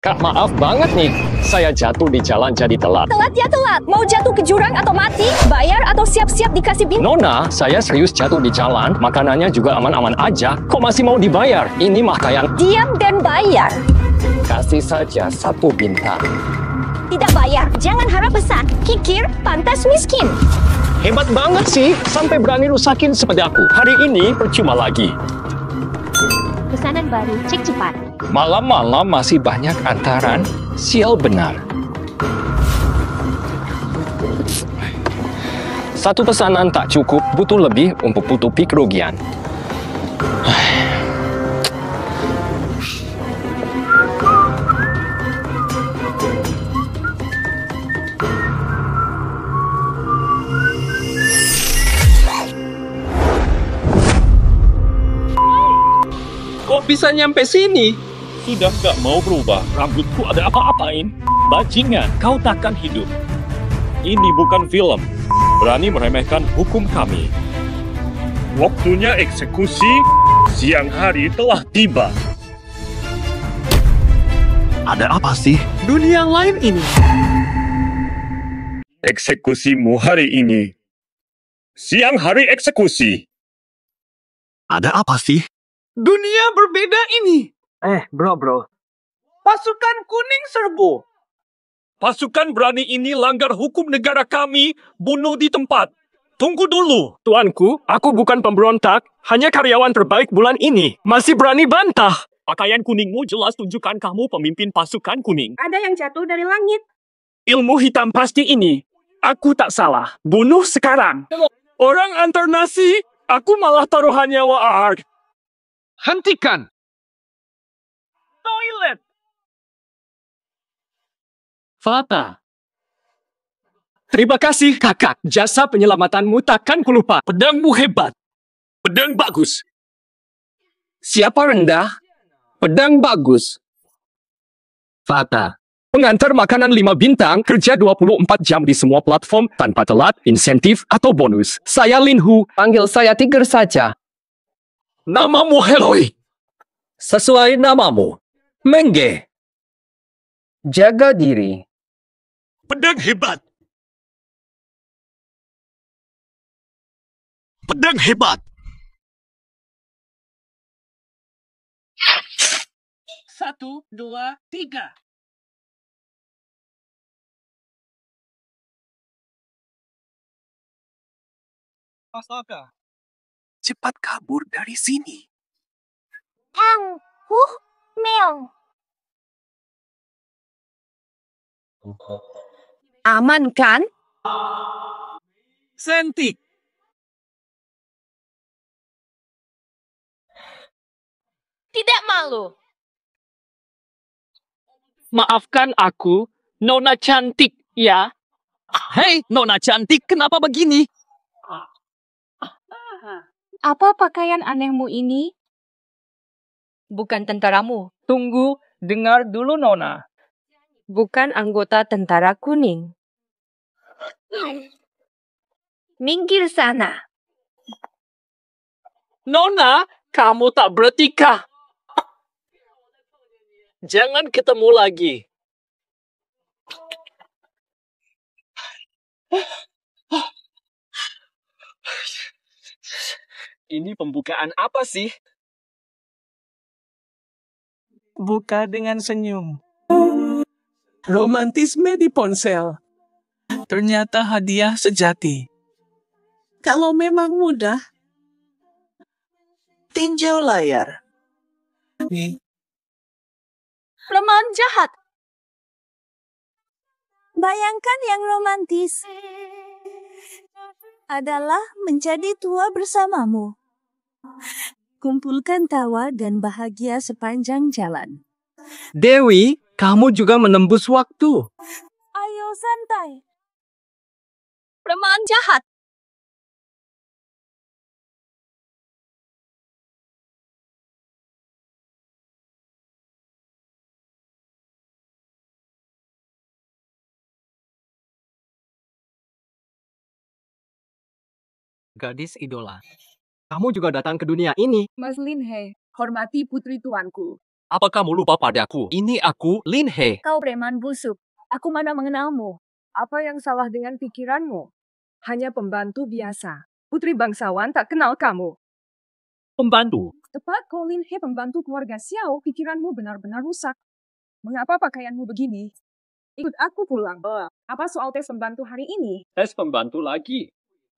Kak, maaf banget nih. Saya jatuh di jalan jadi telat. Telat ya telat. Mau jatuh ke jurang atau mati? Bayar atau siap-siap dikasih bintang? Nona, saya serius jatuh di jalan. Makanannya juga aman-aman aja. Kok masih mau dibayar? Ini mah kayak... Diam dan bayar. Kasih saja 1 bintang. Tidak bayar. Jangan harap besar. Kikir, pantas miskin. Hebat banget sih. Sampai berani rusakin seperti aku. Hari ini percuma lagi. Pesanan baru, cek cepat. Malam-malam masih banyak antaran. Sial benar. 1 pesanan tak cukup, butuh lebih untuk tutupi kerugian. Kok bisa nyampe sini? Sudah gak mau berubah. Rambutku ada apa-apain. Bajingan, kau takkan hidup. Ini bukan film. Berani meremehkan hukum kami. Waktunya eksekusi siang hari telah tiba. Ada apa sih? Dunia lain ini. Eksekusimu hari ini. Siang hari eksekusi. Ada apa sih? Dunia berbeda ini. Bro. Pasukan kuning serbu. Pasukan berani ini langgar hukum negara kami, bunuh di tempat. Tunggu dulu. Tuanku, aku bukan pemberontak. Hanya karyawan terbaik bulan ini. Masih berani bantah. Pakaian kuningmu jelas tunjukkan kamu pemimpin pasukan kuning. Ada yang jatuh dari langit. Ilmu hitam pasti ini. Aku tak salah. Bunuh sekarang. Orang antar nasi, aku malah taruhan nyawa Ark. Hentikan! Toilet. Fata. Terima kasih, kakak. Jasa penyelamatanmu takkan kulupa. Pedangmu hebat. Pedang bagus. Siapa rendah? Pedang bagus. Fata. Pengantar makanan 5 bintang, kerja 24 jam di semua platform, tanpa telat, insentif, atau bonus. Saya Lin Hu. Panggil saya Tiger saja. Namamu Heloi. Sesuai namamu. Mengge. Jaga diri. Pedang hebat. Pedang hebat. 1, 2, 3. Astaga. Cepat kabur dari sini. Meong. Aman kan? Sentik. Tidak malu. Maafkan aku, Nona cantik, ya. Hei, Nona cantik, kenapa begini? Apa pakaian anehmu ini? Bukan tentaramu. Tunggu, dengar dulu Nona. Bukan anggota tentara kuning. Minggir sana. Nona, kamu tak beretika. Jangan ketemu lagi. Ini pembukaan apa sih? Buka dengan senyum. Romantisme di ponsel. Ternyata hadiah sejati. Kalau memang mudah, tinjau layar. Pelemahan jahat. Bayangkan yang romantis adalah menjadi tua bersamamu. Kumpulkan tawa dan bahagia sepanjang jalan. Dewi, kamu juga menembus waktu. Ayo santai. Pelemahan jahat. Gadis idola. Kamu juga datang ke dunia ini. Mas Lin He, hormati putri tuanku. Apa kamu lupa padaku? Ini aku, Lin He. Kau preman busuk. Aku mana mengenalmu. Apa yang salah dengan pikiranmu? Hanya pembantu biasa. Putri bangsawan tak kenal kamu. Pembantu. Tepat kau Lin He, pembantu keluarga Xiao, pikiranmu benar-benar rusak. Mengapa pakaianmu begini? Ikut aku pulang. Apa soal tes pembantu hari ini? Tes pembantu lagi.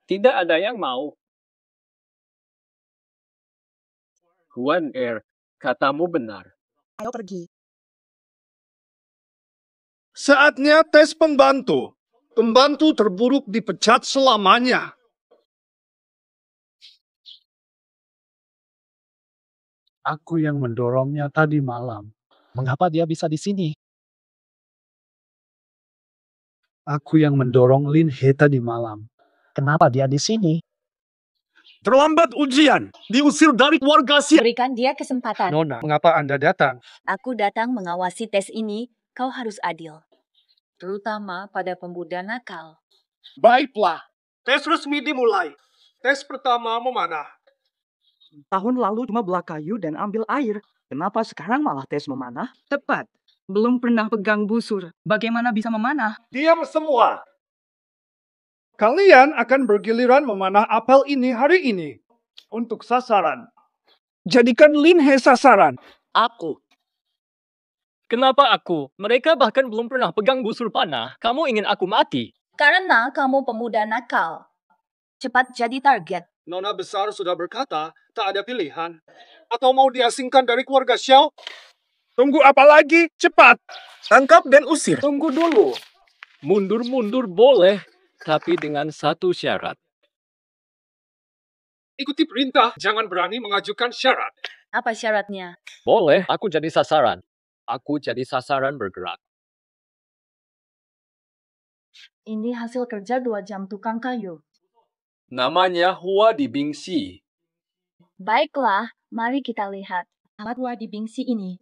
Tidak ada yang mau. Huan katamu benar. Ayo pergi. Saatnya tes pembantu. Pembantu terburuk dipecat selamanya. Aku yang mendorongnya tadi malam. Mengapa dia bisa di sini? Aku yang mendorong Lin He tadi malam. Kenapa dia di sini? Terlambat ujian. Diusir dari keluarga Xiao. Berikan dia kesempatan. Nona, mengapa Anda datang? Aku datang mengawasi tes ini. Kau harus adil. Terutama pada pemuda nakal. Baiklah. Tes resmi dimulai. Tes pertama memanah. Tahun lalu cuma belah kayu dan ambil air. Kenapa sekarang malah tes memanah? Tepat. Belum pernah pegang busur. Bagaimana bisa memanah? Diam semua. Kalian akan bergiliran memanah apel ini hari ini. Untuk sasaran. Jadikan Lin He sasaran. Aku. Kenapa aku? Mereka bahkan belum pernah pegang busur panah. Kamu ingin aku mati? Karena kamu pemuda nakal. Cepat jadi target. Nona besar sudah berkata, tak ada pilihan. Atau mau diasingkan dari keluarga Xiao? Tunggu apa lagi? Cepat! Tangkap dan usir. Tunggu dulu. Mundur-mundur boleh, tapi dengan satu syarat. Ikuti perintah, jangan berani mengajukan syarat. Apa syaratnya? Boleh, aku jadi sasaran. Aku jadi sasaran bergerak. Ini hasil kerja 2 jam tukang kayu. Namanya Hua di Bingxi. Baiklah, mari kita lihat. Alat Hua di Bingxi ini.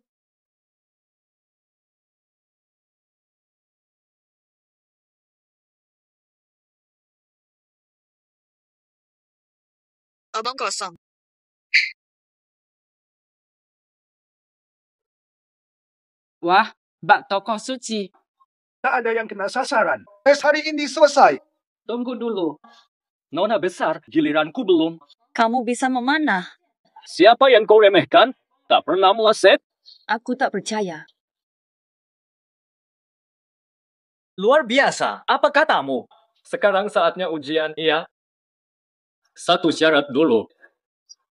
Obong kosong. Wah, bak tokoh suci. Tak ada yang kena sasaran. Tes hari ini selesai. Tunggu dulu. Nona besar, giliranku belum. Kamu bisa memanah. Siapa yang kau remehkan? Tak pernah meleset? Aku tak percaya. Luar biasa. Apa katamu? Sekarang saatnya ujian, iya. Satu syarat dulu.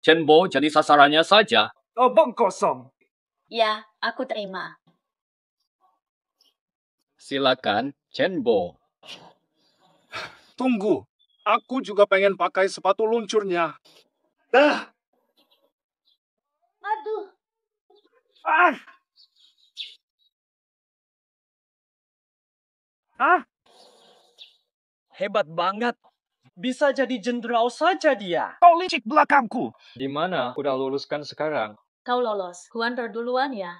Chen Bo jadi sasarannya saja. Obong kosong. Ya, aku terima. Silakan, Chen Bo. Tunggu. Aku juga pengen pakai sepatu luncurnya. Dah. Aduh. Ah. Ah. Hebat banget. Bisa jadi jenderal saja dia. Kau licik belakangku. Di mana? Udah luluskan sekarang. Kau lolos. Huan terduluan ya.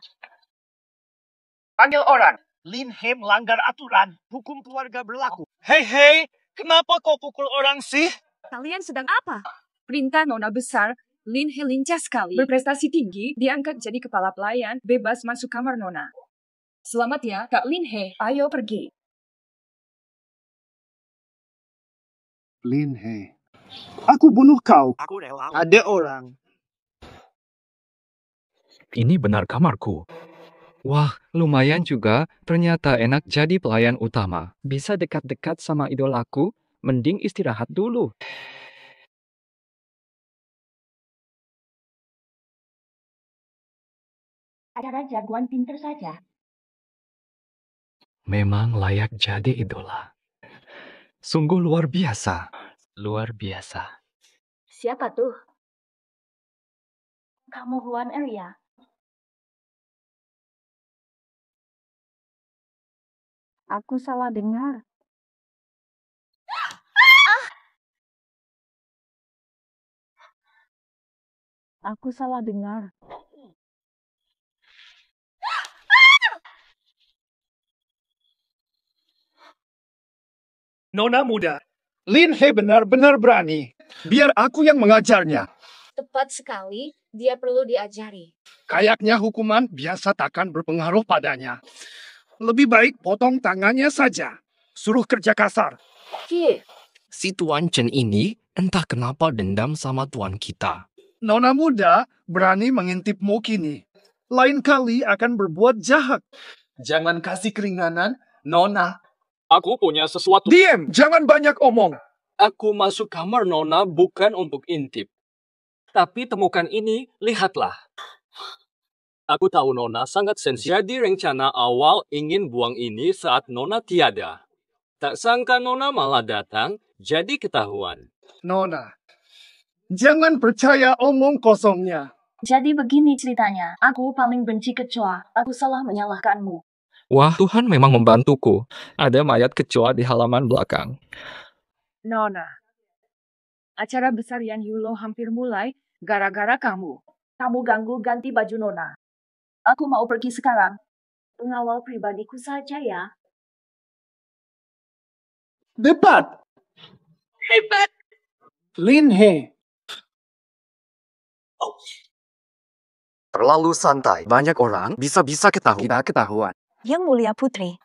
Panggil orang. Lin He melanggar aturan. Hukum keluarga berlaku. Hei, kenapa kau pukul orang sih? Kalian sedang apa? Perintah Nona besar, Lin He lincah sekali. Berprestasi tinggi, diangkat jadi kepala pelayan, bebas masuk kamar Nona. Selamat ya, Kak Lin He. Ayo pergi. Lin He. Aku bunuh kau. Aku rela. Ada orang. Ini benar kamarku. Wah, lumayan juga. Ternyata enak jadi pelayan utama. Bisa dekat-dekat sama idolaku. Mending istirahat dulu. Ada jagoan pinter saja. Memang layak jadi idola. Sungguh luar biasa. Luar biasa. Siapa tuh? Kamu Huan ya? Aku salah dengar. Aku salah dengar. Nona muda. Lin He benar-benar berani. Biar aku yang mengajarnya. Tepat sekali. Dia perlu diajari. Kayaknya hukuman biasa takkan berpengaruh padanya. Lebih baik potong tangannya saja. Suruh kerja kasar. Si Tuan Chen ini entah kenapa dendam sama tuan kita. Nona muda berani mengintipmu kini. Lain kali akan berbuat jahat. Jangan kasih keringanan, Nona. Aku punya sesuatu. Diam! Jangan banyak omong. Aku masuk kamar Nona bukan untuk intip. Tapi temukan ini, lihatlah. Aku tahu Nona sangat sensitif. Jadi rencana awal ingin buang ini saat Nona tiada. Tak sangka Nona malah datang, jadi ketahuan. Nona, jangan percaya omong kosongnya. Jadi begini ceritanya, aku paling benci kecoa. Aku salah menyalahkanmu. Wah, Tuhan memang membantuku. Ada mayat kecoa di halaman belakang. Nona, acara besar Yan Yulo hampir mulai gara-gara kamu. Kamu ganggu ganti baju Nona. Aku mau pergi sekarang. Pengawal pribadiku saja ya. Debat! Hebat! Lin He. Terlalu santai. Banyak orang bisa-bisa ketahuan. Yang Mulia Putri,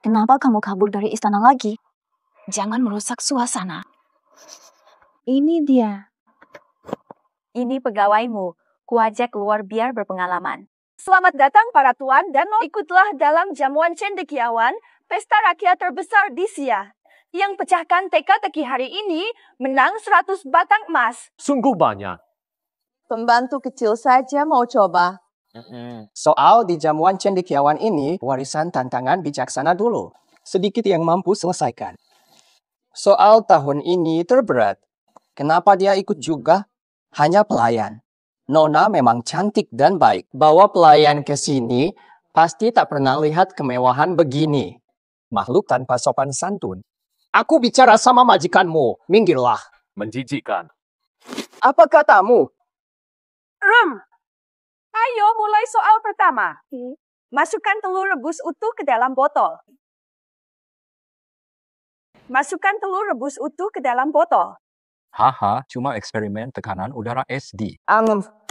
kenapa kamu kabur dari istana lagi? Jangan merusak suasana. Ini dia. Ini pegawaimu. Kuajak keluar biar berpengalaman. Selamat datang para tuan dan ikutlah dalam jamuan cendekiawan, pesta rakyat terbesar di Sia. Yang pecahkan teka-teki hari ini menang 100 batang emas. Sungguh banyak. Pembantu kecil saja mau coba. Soal di jamuan cendekiawan ini, warisan tantangan bijaksana dulu. Sedikit yang mampu selesaikan. Soal tahun ini terberat. Kenapa dia ikut juga? Hanya pelayan. Nona memang cantik dan baik. Bawa pelayan ke sini, pasti tak pernah lihat kemewahan begini. Makhluk tanpa sopan santun. Aku bicara sama majikanmu, minggirlah. Menjijikkan. Apa katamu? Ayo mulai soal pertama. Masukkan telur rebus utuh ke dalam botol. Masukkan telur rebus utuh ke dalam botol. Haha, cuma eksperimen tekanan udara SD.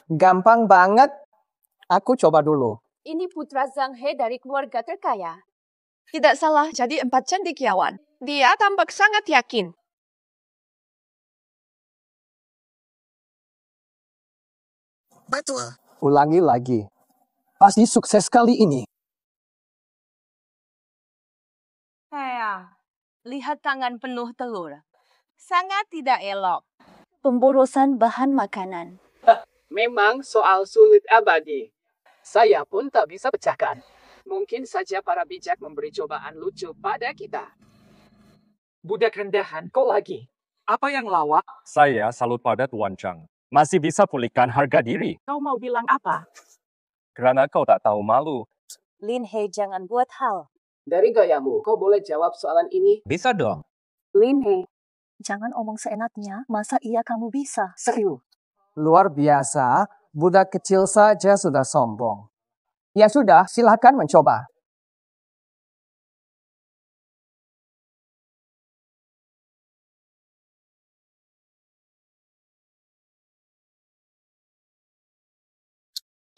Gampang banget. Aku coba dulu. Ini putra Zhang He dari keluarga terkaya. Tidak salah jadi 4 cendekiawan. Dia tampak sangat yakin. Betul. Ulangi lagi. Pasti sukses kali ini. Lihat tangan penuh telur. Sangat tidak elok. Pemborosan bahan makanan. Memang soal sulit abadi. Saya pun tak bisa pecahkan. Mungkin saja para bijak memberi cobaan lucu pada kita. Budak rendahan, kok lagi? Apa yang lawak? Saya salut pada Tuan Chang. Masih bisa pulihkan harga diri. Kau mau bilang apa? Karena kau tak tahu malu. Lin He, jangan buat hal. Dari gayamu, kau boleh jawab soalan ini? Bisa dong. Lin He, jangan omong seenaknya. Masa iya kamu bisa? Serius. Luar biasa, budak kecil saja sudah sombong. Ya sudah, silakan mencoba.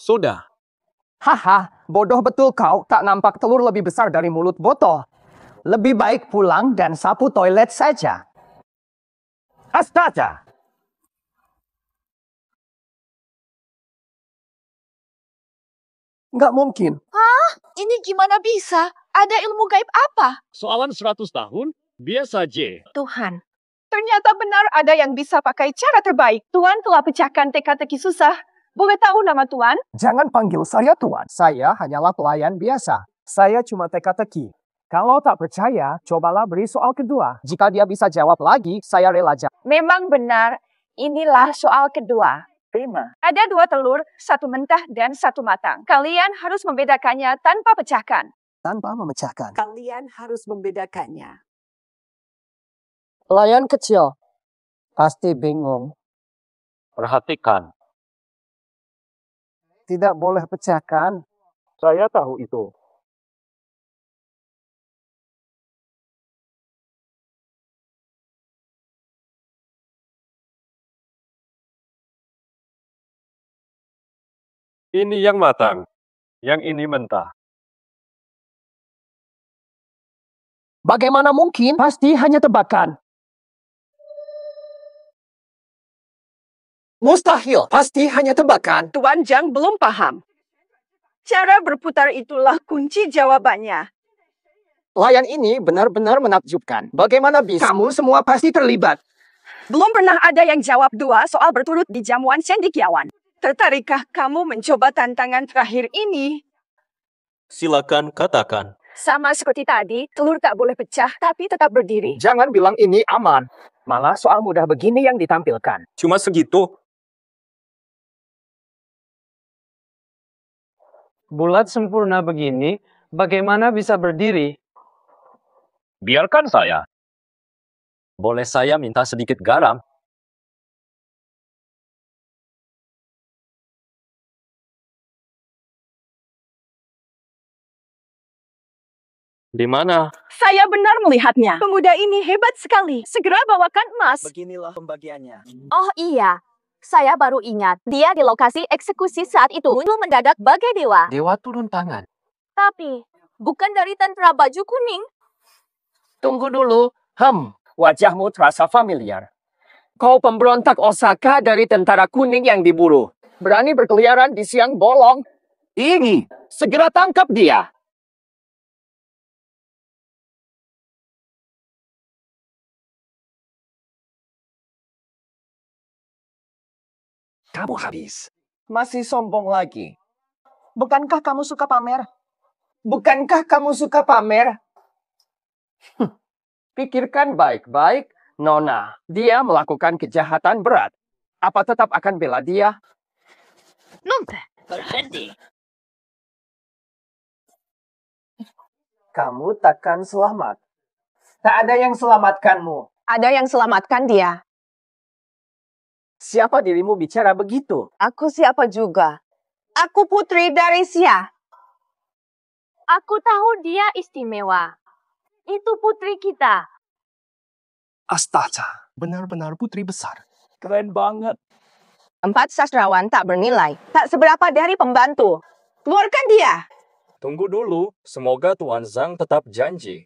Sudah. Haha, bodoh betul kau, tak nampak telur lebih besar dari mulut botol. Lebih baik pulang dan sapu toilet saja. Astaga! Nggak mungkin. Hah? Ini gimana bisa? Ada ilmu gaib apa? Soalan 100 tahun? Biasa aja. Tuhan, ternyata benar ada yang bisa pakai cara terbaik. Tuhan telah pecahkan teka-teki susah. Boleh tahu nama Tuhan? Jangan panggil saya Tuan. Saya hanyalah pelayan biasa. Saya cuma teka-teki. Kalau tak percaya, cobalah beri soal kedua. Jika dia bisa jawab lagi, saya rela jawab. Memang benar. Inilah soal kedua. Terima. Ada 2 telur, 1 mentah dan 1 matang. Kalian harus membedakannya tanpa pecahkan. Tanpa memecahkan. Kalian harus membedakannya. Pelayan kecil. Pasti bingung. Perhatikan. Tidak boleh pecahkan. Saya tahu itu. Ini yang matang, yang ini mentah. Bagaimana mungkin? Pasti hanya tebakan. Mustahil, pasti hanya tebakan. Tuan Zhang belum paham. Cara berputar itulah kunci jawabannya. Pelayan ini benar-benar menakjubkan. Bagaimana bisa? Kamu semua pasti terlibat. Belum pernah ada yang jawab 2 soal berturut di jamuan cendekiawan. Tertarikkah kamu mencoba tantangan terakhir ini? Silakan katakan. Sama seperti tadi, telur tak boleh pecah tapi tetap berdiri. Jangan bilang ini aman. Malah soal mudah begini yang ditampilkan. Cuma segitu. Bulat sempurna begini, bagaimana bisa berdiri? Biarkan saya. Boleh saya minta sedikit garam? Di mana? Saya benar melihatnya. Pemuda ini hebat sekali. Segera bawakan emas. Beginilah pembagiannya. Oh iya, saya baru ingat. Dia di lokasi eksekusi saat itu muncul mendadak bagai dewa. Dewa turun tangan. Tapi, bukan dari tentara baju kuning. Tunggu dulu. Wajahmu terasa familiar. Kau pemberontak Osaka dari tentara kuning yang diburu. Berani berkeliaran di siang bolong. Ini, segera tangkap dia. Kamu habis. Masih sombong lagi. Bukankah kamu suka pamer? Bukankah kamu suka pamer? Pikirkan baik-baik, Nona. Dia melakukan kejahatan berat. Apa tetap akan bela dia? Berhenti. Kamu takkan selamat. Tak ada yang selamatkanmu. Ada yang selamatkan dia. Siapa dirimu bicara begitu? Aku siapa juga? Aku putri dari Xia. Aku tahu dia istimewa. Itu putri kita. Astaga, benar-benar putri besar. Keren banget. 4 sastrawan tak bernilai. Tak seberapa dari pembantu. Keluarkan dia. Tunggu dulu. Semoga Tuan Zhang tetap janji.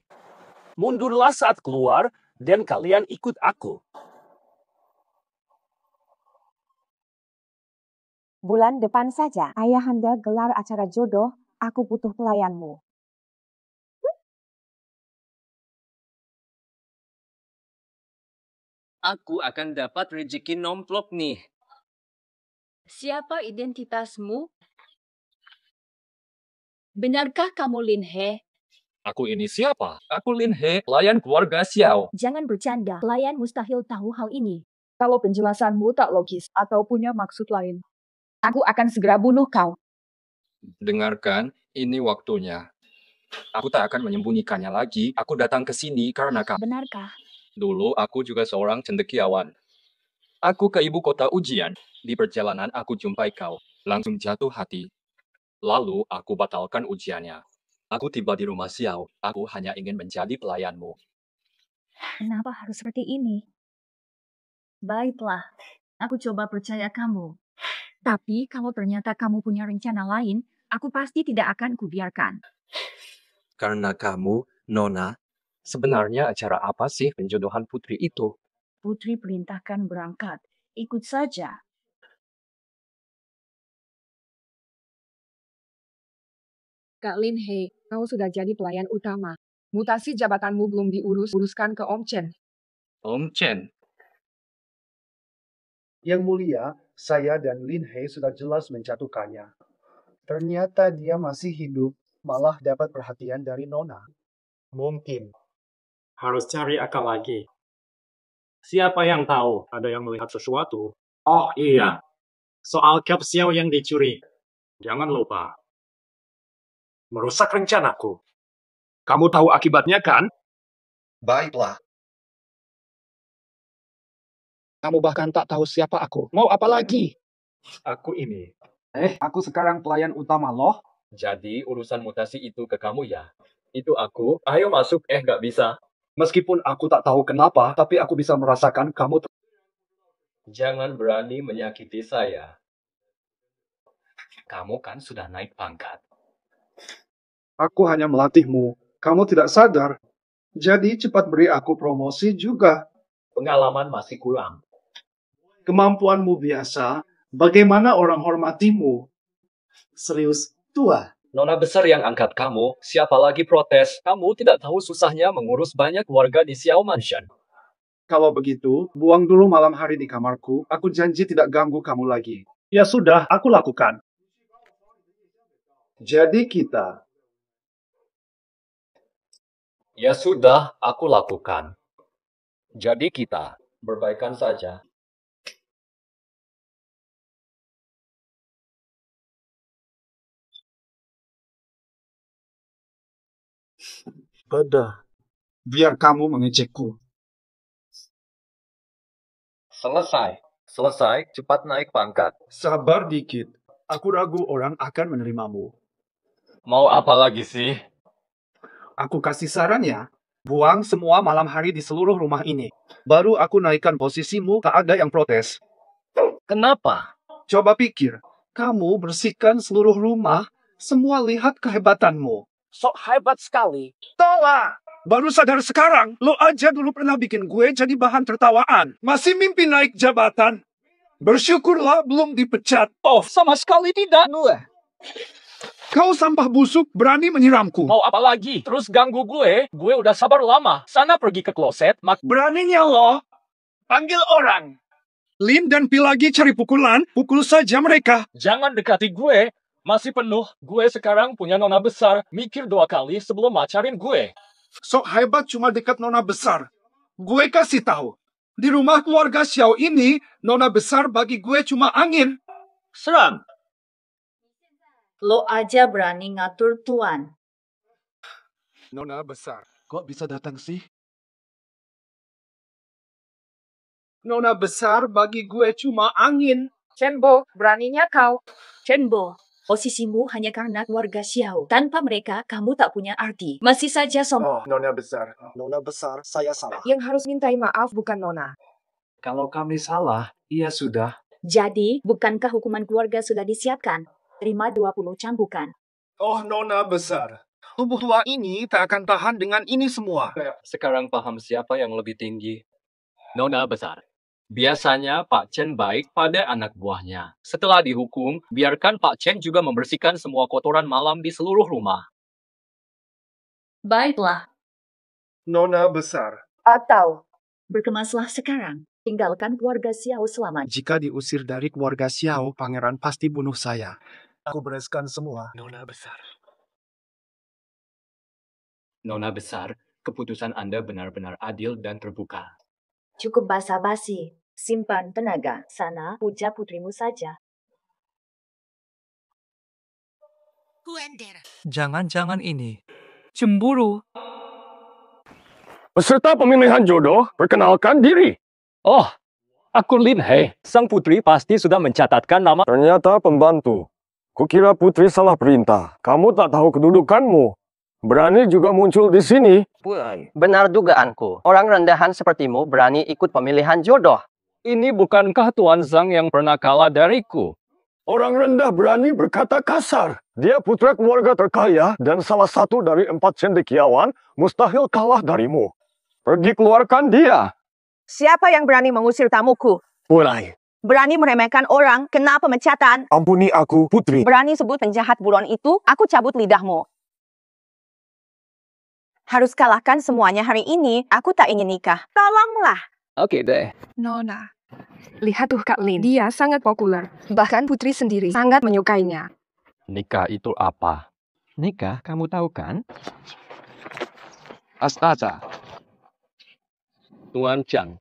Mundurlah saat keluar, dan kalian ikut aku. Bulan depan saja, ayahanda gelar acara jodoh, aku butuh pelayanmu. Aku akan dapat rezeki nomplok nih. Siapa identitasmu? Benarkah kamu Lin He? Aku ini siapa? Aku Lin He, pelayan keluarga Xiao. Jangan bercanda, pelayan mustahil tahu hal ini. Kalau penjelasanmu tak logis atau punya maksud lain, aku akan segera bunuh kau. Dengarkan, ini waktunya. Aku tak akan menyembunyikannya lagi. Aku datang ke sini karena kamu. Benarkah? Dulu aku juga seorang cendekiawan. Aku ke ibu kota ujian. Di perjalanan aku jumpai kau. Langsung jatuh hati. Lalu aku batalkan ujiannya. Aku tiba di rumah Xiao. Aku hanya ingin menjadi pelayanmu. Kenapa harus seperti ini? Baiklah, aku coba percaya kamu. Tapi kalau ternyata kamu punya rencana lain, aku pasti tidak akan kubiarkan. Karena kamu, Nona, sebenarnya acara apa sih penjodohan putri itu? Putri perintahkan berangkat. Ikut saja. Kak Lin He, kau sudah jadi pelayan utama. Mutasi jabatanmu belum uruskan ke Om Chen. Om Chen? Yang mulia, saya dan Lin He sudah jelas menjatuhkannya. Ternyata dia masih hidup, malah dapat perhatian dari Nona. Mungkin. Harus cari akal lagi. Siapa yang tahu ada yang melihat sesuatu? Oh iya, soal Cap Xiao yang dicuri. Jangan lupa. Merusak rencanaku. Kamu tahu akibatnya kan? Baiklah. Kamu bahkan tak tahu siapa aku. Mau apa lagi? Aku ini. Aku sekarang pelayan utama loh. Jadi urusan mutasi itu ke kamu ya? Itu aku. Ayo masuk. Nggak bisa. Meskipun aku tak tahu kenapa, tapi aku bisa merasakan kamu. Jangan berani menyakiti saya. Kamu kan sudah naik pangkat. Aku hanya melatihmu. Kamu tidak sadar. Jadi cepat beri aku promosi juga. Pengalaman masih kurang. Kemampuanmu biasa. Bagaimana orang hormatimu? Serius, tua. Nona besar yang angkat kamu, siapa lagi protes? Kamu tidak tahu susahnya mengurus banyak warga di Xiao Mansion. Kalau begitu, buang dulu malam hari di kamarku. Aku janji tidak ganggu kamu lagi. Ya sudah, aku lakukan. Jadi kita. Ya sudah, aku lakukan. Jadi kita berbaikan saja. Pada. Biar kamu mengejekku. Selesai. Selesai, cepat naik pangkat. Sabar dikit. Aku ragu orang akan menerimamu. Mau apa lagi sih? Aku kasih saran ya. Buang semua malam hari di seluruh rumah ini. Baru aku naikkan posisimu, tak ada yang protes. Kenapa? Coba pikir. Kamu bersihkan seluruh rumah, semua lihat kehebatanmu. Sok hebat sekali. Tolak! Baru sadar sekarang, lo aja dulu pernah bikin gue jadi bahan tertawaan. Masih mimpi naik jabatan. Bersyukurlah belum dipecat. Oh, sama sekali tidak. Kau sampah busuk berani menyiramku. Mau apa lagi? Terus ganggu gue? Gue udah sabar lama. Sana pergi ke kloset. Beraninya lo. Panggil orang. Lin dan Pilagi cari pukulan, pukul saja mereka. Jangan dekati gue. Masih penuh. Gue sekarang punya nona besar. Mikir 2 kali sebelum macarin gue. Sok hebat cuma dekat nona besar. Gue kasih tahu. Di rumah keluarga Xiao ini, nona besar bagi gue cuma angin. Serang. Lo aja berani ngatur tuan. Nona besar, kok bisa datang sih? Nona besar bagi gue cuma angin. Chenbo, beraninya kau. Chenbo, posisimu hanya karena keluarga Xiao. Tanpa mereka, kamu tak punya arti. Masih saja Oh, Nona besar. Nona besar, saya salah. Yang harus mintai maaf bukan Nona. Kalau kami salah, iya sudah. Jadi, bukankah hukuman keluarga sudah disiapkan? Terima 20 cambukan. Oh, Nona besar. Tubuh tua ini tak akan tahan dengan ini semua. Sekarang paham siapa yang lebih tinggi. Nona besar. Biasanya Pak Chen baik pada anak buahnya. Setelah dihukum, biarkan Pak Chen juga membersihkan semua kotoran malam di seluruh rumah. Baiklah. Nona besar. Atau, berkemaslah sekarang. Tinggalkan keluarga Xiao selamanya. Jika diusir dari keluarga Xiao, pangeran pasti bunuh saya. Aku bereskan semua. Nona besar. Nona besar, keputusan Anda benar-benar adil dan terbuka. Cukup basa-basi. Simpan tenaga. Sana, puja putrimu saja. Jangan-jangan ini cemburu. Peserta pemilihan jodoh, perkenalkan diri. Oh, aku Lin He. Sang putri pasti sudah mencatatkan nama. Ternyata pembantu. Kukira putri salah perintah. Kamu tak tahu kedudukanmu. Berani juga muncul di sini. Benar dugaanku. Orang rendahan sepertimu berani ikut pemilihan jodoh. Ini bukankah Tuan Zhang yang pernah kalah dariku? Orang rendah berani berkata kasar. Dia putra keluarga terkaya dan salah satu dari 4 cendekiawan mustahil kalah darimu. Pergi keluarkan dia. Siapa yang berani mengusir tamuku? Mulai. Berani meremehkan orang, kena pemecatan. Ampuni aku, putri. Berani sebut penjahat buron itu, aku cabut lidahmu. Harus kalahkan semuanya hari ini, aku tak ingin nikah. Tolonglah. Oke deh. Nona. Lihat tuh Kak Lin, dia sangat populer. Bahkan putri sendiri sangat menyukainya. Nikah itu apa? Nikah, kamu tahu kan? Astaga. Tuan Chang.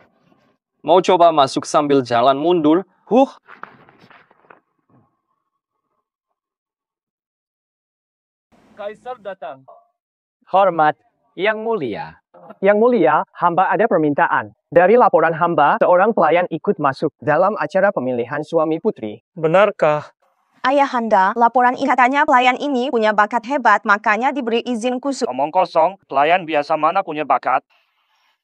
Mau coba masuk sambil jalan mundur? Kaisar datang. Hormat, Yang Mulia. Yang Mulia, hamba ada permintaan. Dari laporan hamba, seorang pelayan ikut masuk dalam acara pemilihan suami putri. Benarkah? Ayahanda, laporan ini katanya pelayan ini punya bakat hebat, makanya diberi izin khusus. Omong kosong, pelayan biasa mana punya bakat?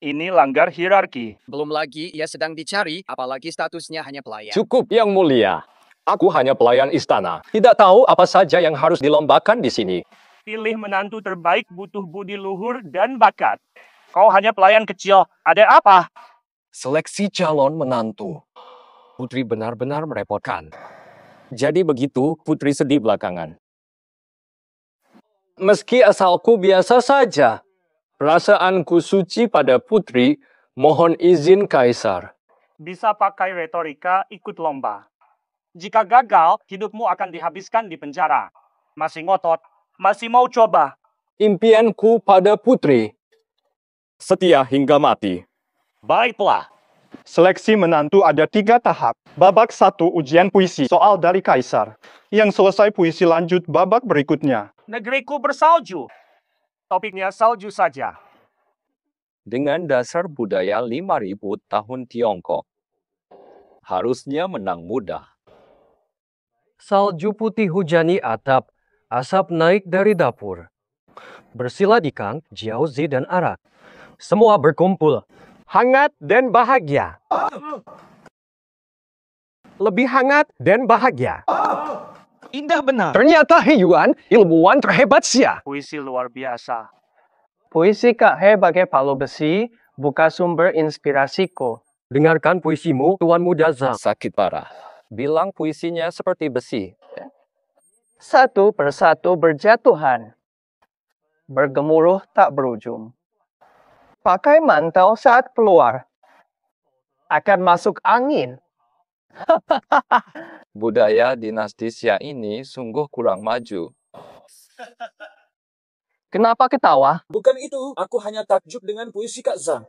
Ini langgar hierarki. Belum lagi ia sedang dicari, apalagi statusnya hanya pelayan. Cukup Yang Mulia. Aku hanya pelayan istana. Tidak tahu apa saja yang harus dilombakan di sini. Pilih menantu terbaik butuh budi luhur dan bakat. Kau hanya pelayan kecil. Ada apa? Seleksi calon menantu. Putri benar-benar merepotkan. Jadi begitu, Putri sedih belakangan. Meski asalku biasa saja, perasaanku suci pada Putri, mohon izin Kaisar. Bisa pakai retorika ikut lomba. Jika gagal, hidupmu akan dihabiskan di penjara. Masih ngotot? Masih mau coba? Impianku pada Putri. Setia hingga mati. Baiklah. Seleksi menantu ada 3 tahap. Babak 1 ujian puisi, soal dari Kaisar. Yang selesai puisi lanjut babak berikutnya. Negeriku bersalju. Topiknya salju saja. Dengan dasar budaya 5.000 tahun Tiongkok, harusnya menang mudah. Salju putih hujani atap, asap naik dari dapur. Bersila di Kang, Jiaozi dan Arak. Semua berkumpul. Hangat dan bahagia. Lebih hangat dan bahagia. Indah benar. Ternyata He Yuan, ilmuwan terhebat sia. Puisi luar biasa. Puisi Kak He bagai palu besi, buka sumber inspirasiku. Dengarkan puisimu, Tuan Muda Zhang. Sakit parah. Bilang puisinya seperti besi. Satu persatu berjatuhan. Bergemuruh tak berujung. Pakai mantau saat keluar. Akan masuk angin. Budaya dinasti Xia ini sungguh kurang maju. Kenapa ketawa? Bukan itu, aku hanya takjub dengan puisi Kak Zhang.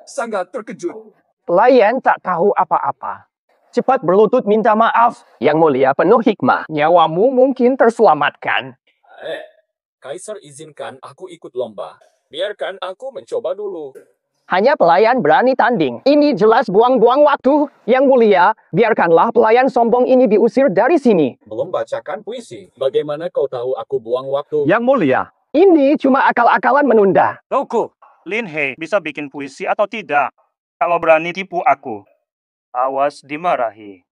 Sangat terkejut. Pelayan tak tahu apa-apa. Cepat berlutut minta maaf. Yang mulia penuh hikmah. Nyawamu mungkin terselamatkan. Kaisar izinkan aku ikut lomba. Biarkan aku mencoba dulu. Hanya pelayan berani tanding. Ini jelas buang-buang waktu. Yang mulia, biarkanlah pelayan sombong ini diusir dari sini. Belum bacakan puisi. Bagaimana kau tahu aku buang waktu? Yang mulia. Ini cuma akal-akalan menunda. Loku, Lin He bisa bikin puisi atau tidak? Kalau berani tipu aku, awas dimarahi.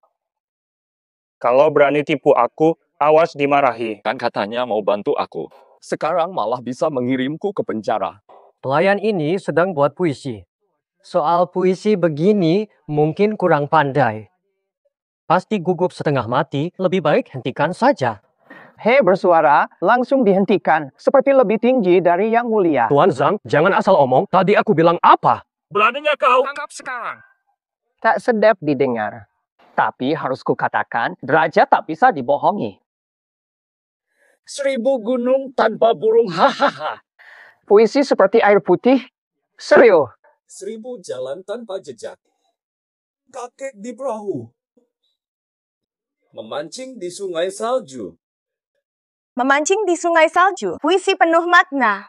Kalau berani tipu aku, awas dimarahi. Kan katanya mau bantu aku. Sekarang malah bisa mengirimku ke penjara. Pelayan ini sedang buat puisi. Soal puisi begini mungkin kurang pandai. Pasti gugup setengah mati, lebih baik hentikan saja. He bersuara, langsung dihentikan. Seperti lebih tinggi dari yang mulia. Tuan Zhang, jangan asal omong. Tadi aku bilang apa? Beraninya kau? Tangkap sekarang. Tak sedap didengar. Tapi harus kukatakan, derajat tak bisa dibohongi. 1000 gunung tanpa burung, hahaha. Puisi seperti air putih, serius. 1000 jalan tanpa jejak. Kakek di perahu. Memancing di sungai salju. Memancing di sungai salju, puisi penuh makna.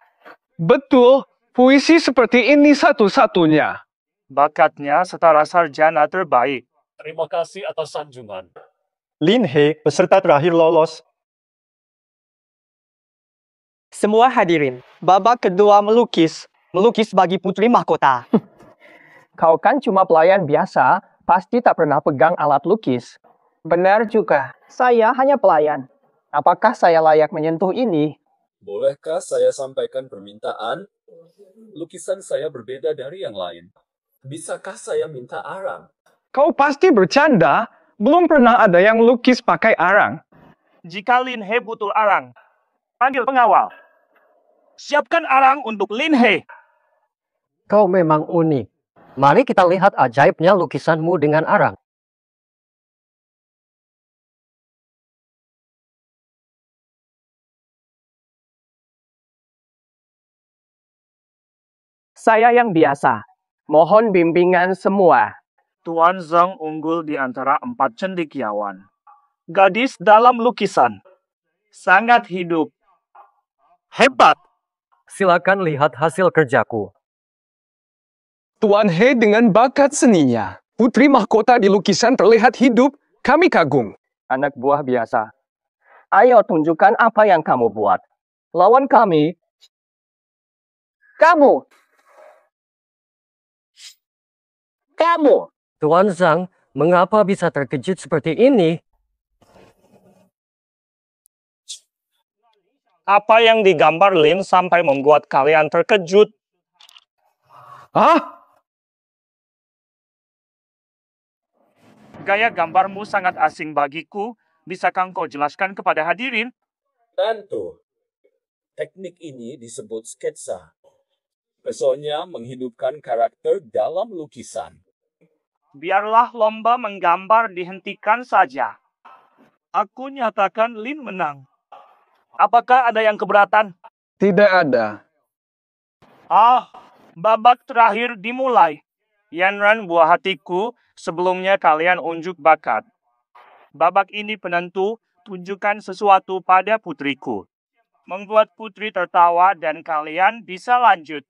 Betul, puisi seperti ini satu-satunya. Bakatnya setara sarjana terbaik. Terima kasih atas sanjungan. Lin He, peserta terakhir lolos. Semua hadirin, babak kedua melukis. Melukis bagi putri mahkota. Kau kan cuma pelayan biasa, pasti tak pernah pegang alat lukis. Benar juga, saya hanya pelayan. Apakah saya layak menyentuh ini? Bolehkah saya sampaikan permintaan? Lukisan saya berbeda dari yang lain. Bisakah saya minta arang? Kau pasti bercanda. Belum pernah ada yang lukis pakai arang. Jika Lin He butuh arang, panggil pengawal. Siapkan arang untuk Lin He. Kau memang unik. Mari kita lihat ajaibnya lukisanmu dengan arang. Saya yang biasa. Mohon bimbingan semua. Tuan Zhang unggul di antara 4 cendekiawan. Gadis dalam lukisan. Sangat hidup. Hebat. Silakan lihat hasil kerjaku. Tuan He dengan bakat seninya. Putri mahkota di lukisan terlihat hidup. Kami kagum. Anak buah biasa. Ayo tunjukkan apa yang kamu buat. Lawan kami. Kamu. Tuan Zhang, mengapa bisa terkejut seperti ini? Apa yang digambar Lin sampai membuat kalian terkejut? Ah? Gaya gambarmu sangat asing bagiku. Bisakah kau jelaskan kepada hadirin? Tentu. Teknik ini disebut sketsa. Pesonanya menghidupkan karakter dalam lukisan. Biarlah lomba menggambar dihentikan saja. Aku nyatakan Lin menang. Apakah ada yang keberatan? Tidak ada. Babak terakhir dimulai. Yanran buah hatiku, sebelumnya kalian unjuk bakat. Babak ini penentu, tunjukkan sesuatu pada putriku. Membuat putri tertawa dan kalian bisa lanjut.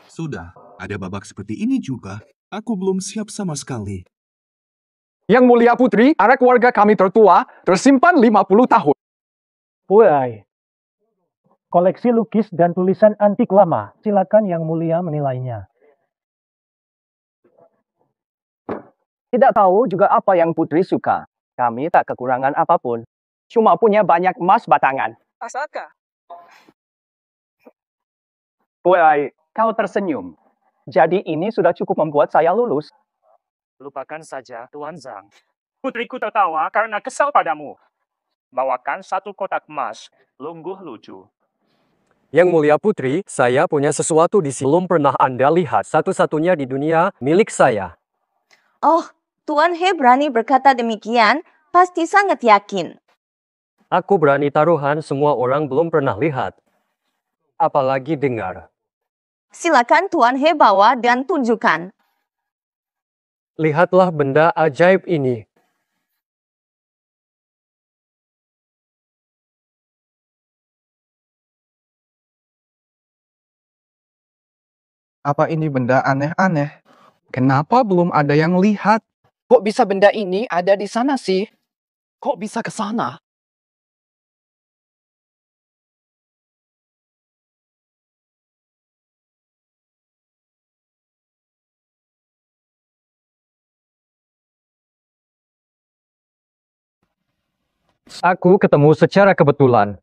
Sudah, ada babak seperti ini juga. Aku belum siap sama sekali. Yang mulia putri, anak keluarga kami tertua, tersimpan 50 tahun. Woi, koleksi lukis dan tulisan antik lama. Silakan yang mulia menilainya. Tidak tahu juga apa yang putri suka. Kami tak kekurangan apapun. Cuma punya banyak emas batangan. Asaka. Woi, kau tersenyum. Jadi ini sudah cukup membuat saya lulus. Lupakan saja, Tuan Zhang. Putriku tertawa karena kesal padamu. Bawakan 1 kotak emas. Lungguh lucu. Yang mulia putri, saya punya sesuatu di sini belum pernah Anda lihat. Satu-satunya di dunia, milik saya. Oh, Tuan He berani berkata demikian, pasti sangat yakin. Aku berani taruhan semua orang belum pernah lihat. Apalagi dengar. Silakan Tuan He bawa dan tunjukkan. Lihatlah benda ajaib ini. Apa ini benda aneh-aneh? Kenapa belum ada yang lihat? Kok bisa benda ini ada di sana sih? Kok bisa ke sana? Aku ketemu secara kebetulan.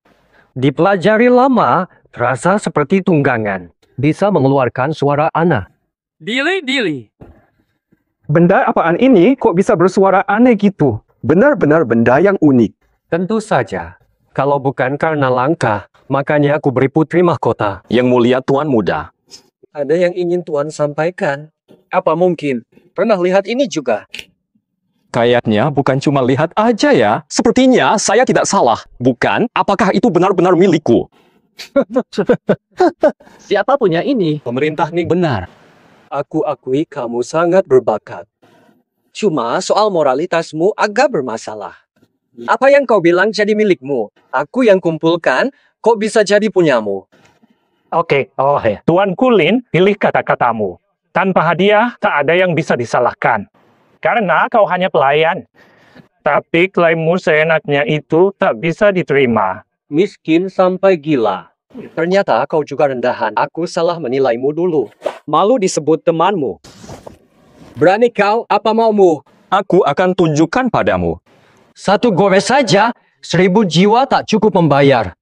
Dipelajari lama, terasa seperti tunggangan. Bisa mengeluarkan suara aneh. Dili. Benda apaan ini kok bisa bersuara aneh gitu? Benar-benar benda yang unik. Tentu saja. Kalau bukan karena langka, makanya aku beri putri mahkota. Yang mulia Tuan Muda. Ada yang ingin Tuan sampaikan? Apa mungkin? Pernah lihat ini juga? Kayaknya bukan cuma lihat aja ya. Sepertinya saya tidak salah. Bukan? Apakah itu benar-benar milikku? Siapa punya ini? Pemerintah nih benar. Aku akui kamu sangat berbakat. Cuma soal moralitasmu agak bermasalah. Apa yang kau bilang jadi milikmu? Aku yang kumpulkan, kok bisa jadi punyamu? Oke, Tuan Kulin, pilih kata-katamu. Tanpa hadiah, tak ada yang bisa disalahkan. Karena kau hanya pelayan. Tapi klaimmu seenaknya itu tak bisa diterima. Miskin sampai gila. Ternyata kau juga rendahan. Aku salah menilaimu dulu. Malu disebut temanmu. Berani kau, apa maumu? Aku akan tunjukkan padamu. 1 gores saja, 1000 jiwa tak cukup membayar.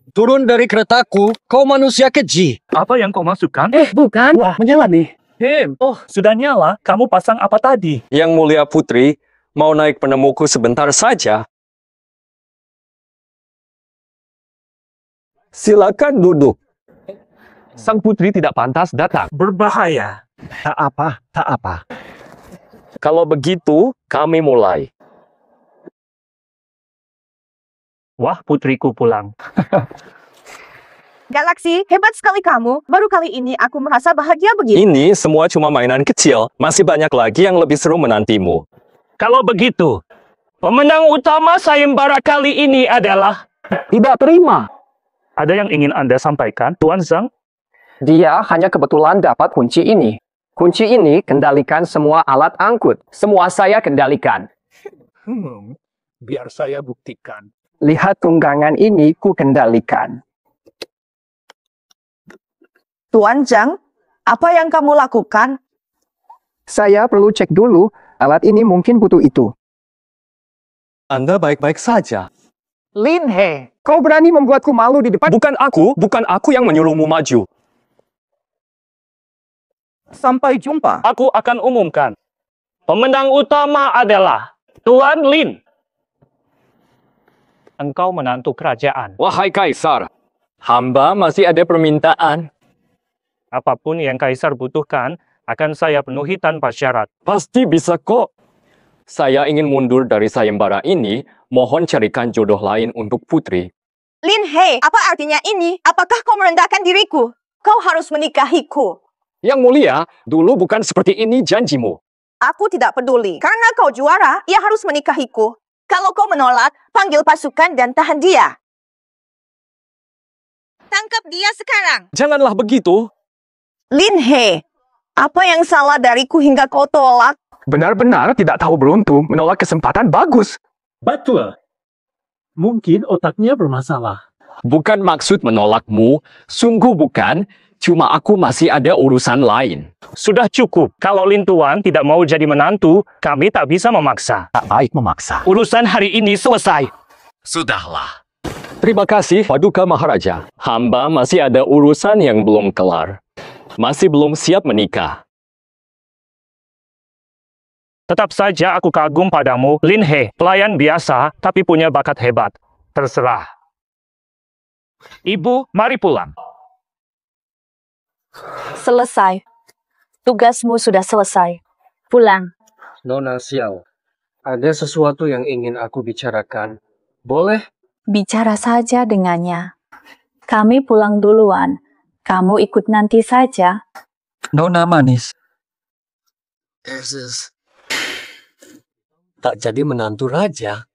Turun dari keretaku, kau manusia keji. Apa yang kau masukkan? Bukan. Wah, menyala nih. Sudah nyala. Kamu pasang apa tadi? Yang mulia putri, mau naik penemuku sebentar saja. Silakan duduk. Sang putri tidak pantas datang. Berbahaya. Tak apa. Kalau begitu, kami mulai. Wah, putriku pulang. Galaksi, hebat sekali kamu. Baru kali ini aku merasa bahagia begini. Ini semua cuma mainan kecil. Masih banyak lagi yang lebih seru menantimu. Kalau begitu, pemenang utama sayembara kali ini adalah... Tidak terima. Ada yang ingin Anda sampaikan, Tuan Zhang? Dia hanya kebetulan dapat kunci ini. Kunci ini kendalikan semua alat angkut. Semua saya kendalikan. Biar saya buktikan. Lihat tunggangan ini ku kendalikan. Tuan Zhang, apa yang kamu lakukan? Saya perlu cek dulu. Alat ini mungkin butuh itu. Anda baik-baik saja. Lin He, Kau berani membuatku malu di depan... Bukan aku yang menyuruhmu maju. Sampai jumpa. Aku akan umumkan. Pemenang utama adalah Tuan Lin. Engkau menantu kerajaan. Wahai Kaisar, hamba masih ada permintaan. Apapun yang Kaisar butuhkan, akan saya penuhi tanpa syarat. Pasti bisa kok. Saya ingin mundur dari sayembara ini, mohon carikan jodoh lain untuk putri. Lin He, apa artinya ini? Apakah kau merendahkan diriku? Kau harus menikahiku. Yang mulia, dulu bukan seperti ini janjimu. Aku tidak peduli. Karena kau juara, ia harus menikahiku. Kalau kau menolak, panggil pasukan dan tahan dia. Tangkap dia sekarang. Janganlah begitu. Lin He, apa yang salah dariku hingga kau tolak? Benar-benar tidak tahu beruntung, menolak kesempatan bagus. Betul. Mungkin otaknya bermasalah. Bukan maksud menolakmu, sungguh bukan. Cuma aku masih ada urusan lain. Sudah cukup. Kalau Lin Tuan tidak mau jadi menantu, kami tak bisa memaksa. Tak baik memaksa. Urusan hari ini selesai. Sudahlah. Terima kasih, Paduka Maharaja. Hamba masih ada urusan yang belum kelar. Masih belum siap menikah. Tetap saja aku kagum padamu, Lin He. Pelayan biasa, tapi punya bakat hebat. Terserah. Ibu, mari pulang. Selesai. Tugasmu sudah selesai. Pulang. Nona Xiao, ada sesuatu yang ingin aku bicarakan. Boleh? Bicara saja dengannya. Kami pulang duluan. Kamu ikut nanti saja. Nona manis. Tak jadi menantu raja.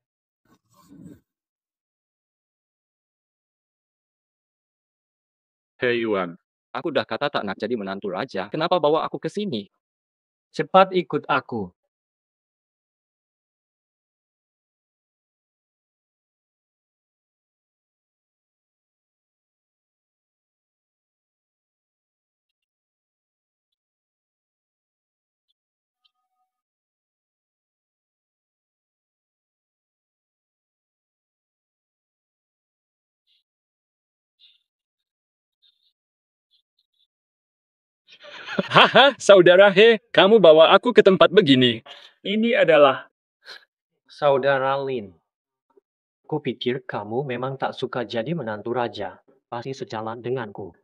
Hei Yuan, aku udah kata tak nak jadi menantu raja. Kenapa bawa aku ke sini? Cepat ikut aku. Haha, saudara He, kamu bawa aku ke tempat begini. Ini adalah Saudara Lin. Kupikir kamu memang tak suka jadi menantu raja. Pasti sejalan denganku.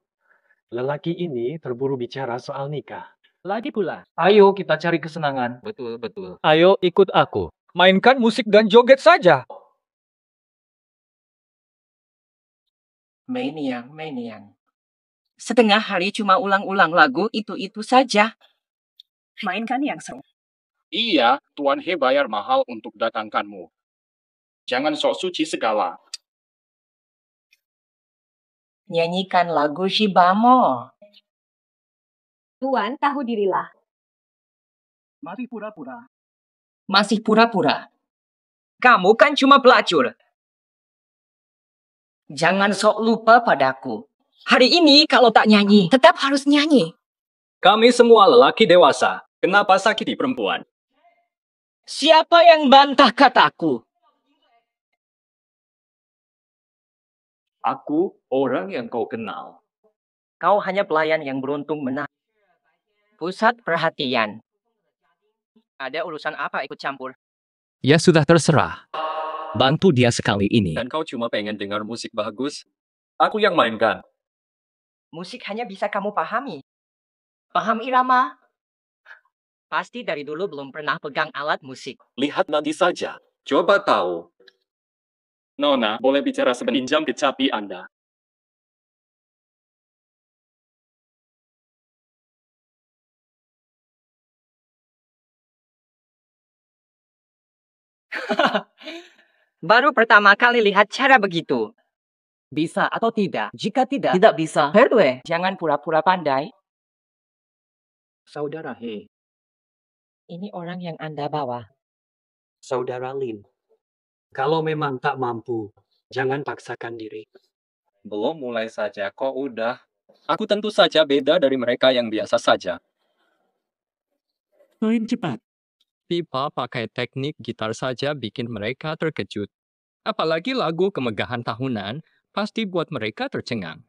Lelaki ini terburu bicara soal nikah. Lagi pula. Ayo kita cari kesenangan. Betul, betul. Ayo ikut aku. Mainkan musik dan joget saja. Meniang. Setengah hari cuma ulang-ulang lagu itu-itu saja. Mainkan yang seru. Iya, Tuan He bayar mahal untuk datangkanmu. Jangan sok suci segala. Nyanyikan lagu Shibamo. Tuan, tahu dirilah. Mari pura-pura. Masih pura-pura. Kamu kan cuma pelacur. Jangan sok lupa padaku. Hari ini kalau tak nyanyi, tetap harus nyanyi. Kami semua lelaki dewasa. Kenapa sakiti perempuan? Siapa yang bantah kataku? Aku orang yang kau kenal. Kau hanya pelayan yang beruntung menang. Pusat perhatian. Ada urusan apa ikut campur? Ya sudah terserah. Bantu dia sekali ini. Dan kau cuma pengen dengar musik bagus? Aku yang mainkan. Musik hanya bisa kamu pahami. Paham irama? Pasti dari dulu belum pernah pegang alat musik. Lihat nanti saja. Coba tahu. Nona, boleh bicara sebentar kecapi Anda. Baru pertama kali lihat cara begitu. Bisa atau tidak? Jika tidak bisa. Herdwe, jangan pura-pura pandai. Saudara He. Ini orang yang Anda bawa. Saudara Lin. Kalau memang tak mampu, jangan paksakan diri. Belum mulai saja, kok udah. Aku tentu saja beda dari mereka yang biasa saja. Main cepat. Pipa pakai teknik gitar saja bikin mereka terkejut. Apalagi lagu kemegahan tahunan pasti buat mereka tercengang.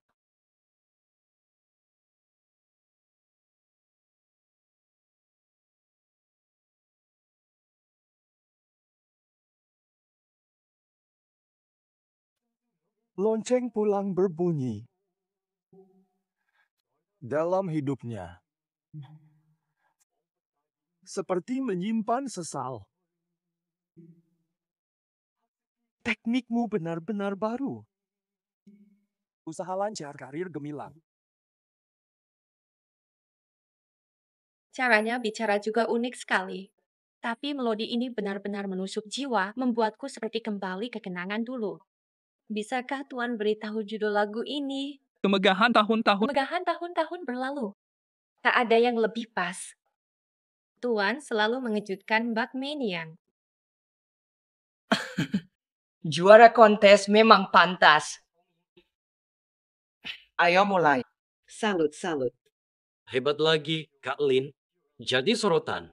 Lonceng pulang berbunyi. Dalam hidupnya, seperti menyimpan sesal. Teknikmu benar-benar baru. Usaha lancar, karir gemilang. Caranya bicara juga unik sekali. Tapi melodi ini benar-benar menusuk jiwa, membuatku seperti kembali ke kenangan dulu. Bisakah Tuan beritahu judul lagu ini? Kemegahan tahun-tahun. Kemegahan tahun-tahun berlalu. Tak ada yang lebih pas. Tuan selalu mengejutkan Mbak Meniang. Juara kontes memang pantas. Ayo mulai. Salut. Hebat lagi, Kak Lin. Jadi sorotan.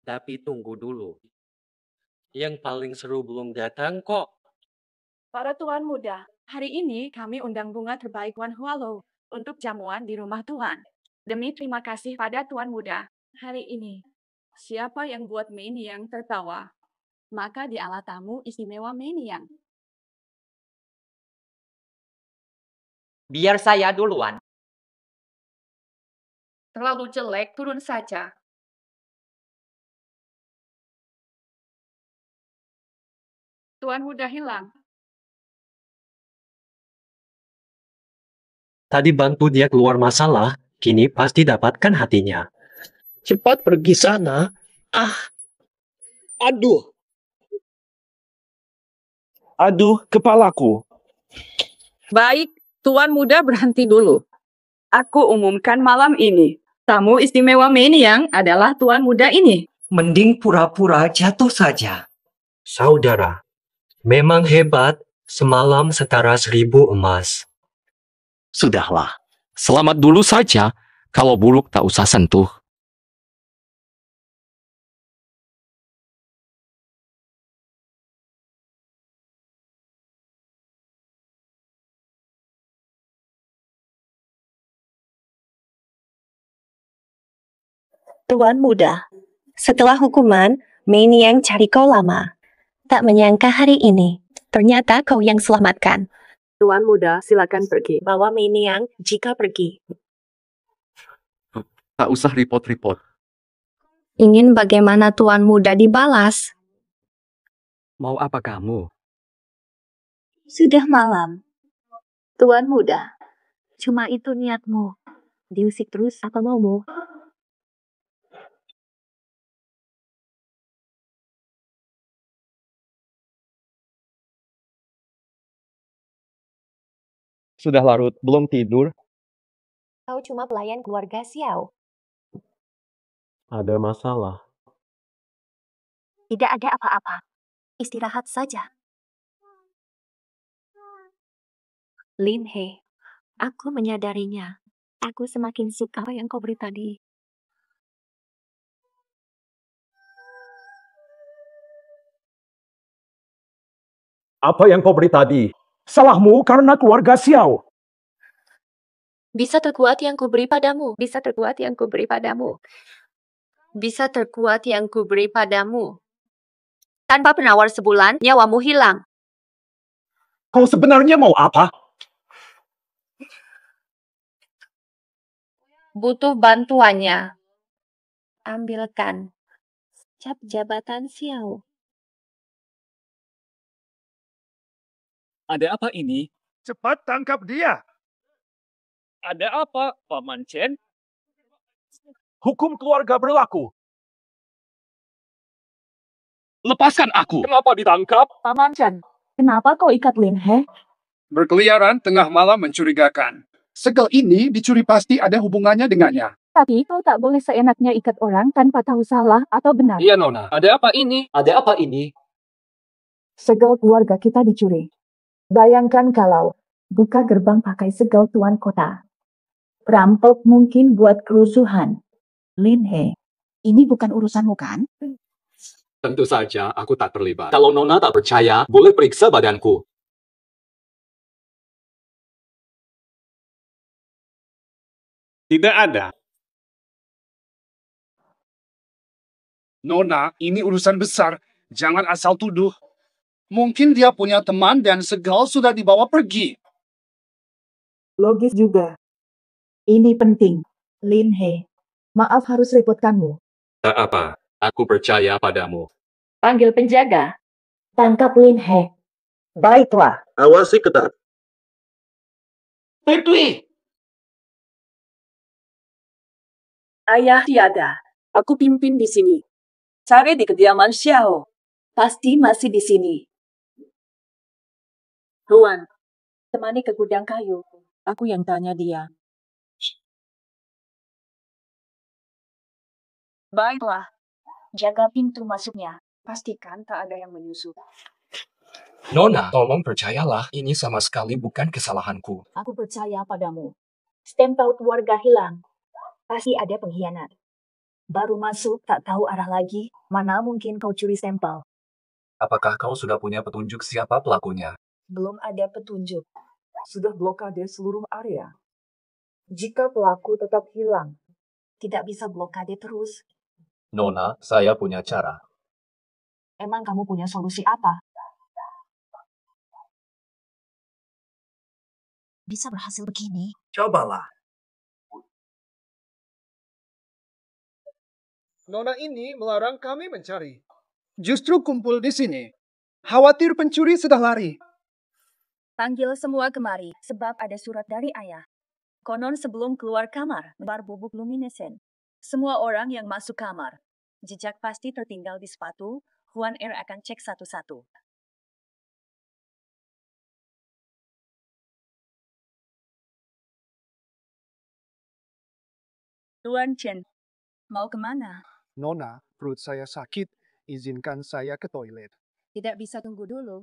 Tapi tunggu dulu. Yang paling seru belum datang kok. Para tuan muda, hari ini kami undang bunga terbaik Wan Hualo untuk jamuan di rumah tuan. Demi terima kasih pada tuan muda, hari ini, siapa yang buat Meniang tertawa, maka dialah tamu istimewa Meniang. Biar saya duluan. Terlalu jelek, turun saja. Tuan muda hilang. Tadi bantu dia keluar masalah, kini pasti dapatkan hatinya. Cepat pergi sana. Aduh, kepalaku. Baik, tuan muda berhenti dulu. Aku umumkan malam ini, tamu istimewa Meniang adalah tuan muda ini. Mending pura-pura jatuh saja. Saudara, memang hebat, semalam setara 1000 emas. Sudahlah, selamat dulu saja. Kalau buruk tak usah sentuh. Tuan muda, setelah hukuman, Meniang cari kau lama. Tak menyangka hari ini, ternyata kau yang selamatkan. Tuan muda, silakan pergi. Bawa Meniang jika pergi. Tak usah repot-repot. Ingin bagaimana tuan muda dibalas? Mau apa kamu? Sudah malam. Tuan muda, cuma itu niatmu. Diusik terus apa maumu? Sudah larut, belum tidur? Kau cuma pelayan keluarga Xiao. Ada masalah. Tidak ada apa-apa. Istirahat saja. Lin He, aku menyadarinya. Aku semakin suka apa yang kau beri tadi. Apa yang kau beri tadi? Salahmu karena keluarga Xiao. Bisa terkuat yang kuberi padamu. Bisa terkuat yang kuberi padamu. Bisa terkuat yang kuberi padamu. Tanpa penawar sebulan, nyawamu hilang. Kau sebenarnya mau apa? Butuh bantuannya. Ambilkan cap jabatan Xiao. Ada apa ini? Cepat tangkap dia. Ada apa, Paman Chen? Hukum keluarga berlaku. Lepaskan aku. Kenapa ditangkap? Paman Chen, kenapa kau ikat Lin He? Berkeliaran tengah malam mencurigakan. Segel ini dicuri pasti ada hubungannya dengannya. Tapi kau tak boleh seenaknya ikat orang tanpa tahu salah atau benar. Iya, Nona. Ada apa ini? Ada apa ini? Segel keluarga kita dicuri. Bayangkan kalau buka gerbang pakai segel tuan kota. Perampok mungkin buat kerusuhan. Lin He, ini bukan urusanmu kan? Tentu saja aku tak terlibat. Kalau Nona tak percaya, boleh periksa badanku. Tidak ada. Nona, ini urusan besar. Jangan asal tuduh. Mungkin dia punya teman dan Segal sudah dibawa pergi. Logis juga. Ini penting. Lin He. Maaf harus repotkanmu. Tak apa, aku percaya padamu. Panggil penjaga. Tangkap Lin He. Baiklah. Awasi ketat. Pertwee! Ayah tiada. Aku pimpin di sini. Cari di kediaman Xiao. Pasti masih di sini. Ruan, temani ke gudang kayu. Aku yang tanya dia. Baiklah. Jaga pintu masuknya. Pastikan tak ada yang menyusup. Nona, tolong percayalah, ini sama sekali bukan kesalahanku. Aku percaya padamu. Stempel keluarga hilang. Pasti ada pengkhianat. Baru masuk tak tahu arah lagi. Mana mungkin kau curi stempel? Apakah kau sudah punya petunjuk siapa pelakunya? Belum ada petunjuk. Sudah blokade seluruh area. Jika pelaku tetap hilang, tidak bisa blokade terus. Nona, saya punya cara. Emang kamu punya solusi apa? Bisa berhasil begini? Cobalah. Nona ini melarang kami mencari. Justru kumpul di sini. Khawatir pencuri sudah lari. Panggil semua kemari, sebab ada surat dari ayah. Konon sebelum keluar kamar, menebar bubuk luminescent. Semua orang yang masuk kamar. Jejak pasti tertinggal di sepatu. Huan Er akan cek satu-satu. Tuan Chen, mau kemana? Nona, perut saya sakit. Izinkan saya ke toilet. Tidak bisa tunggu dulu.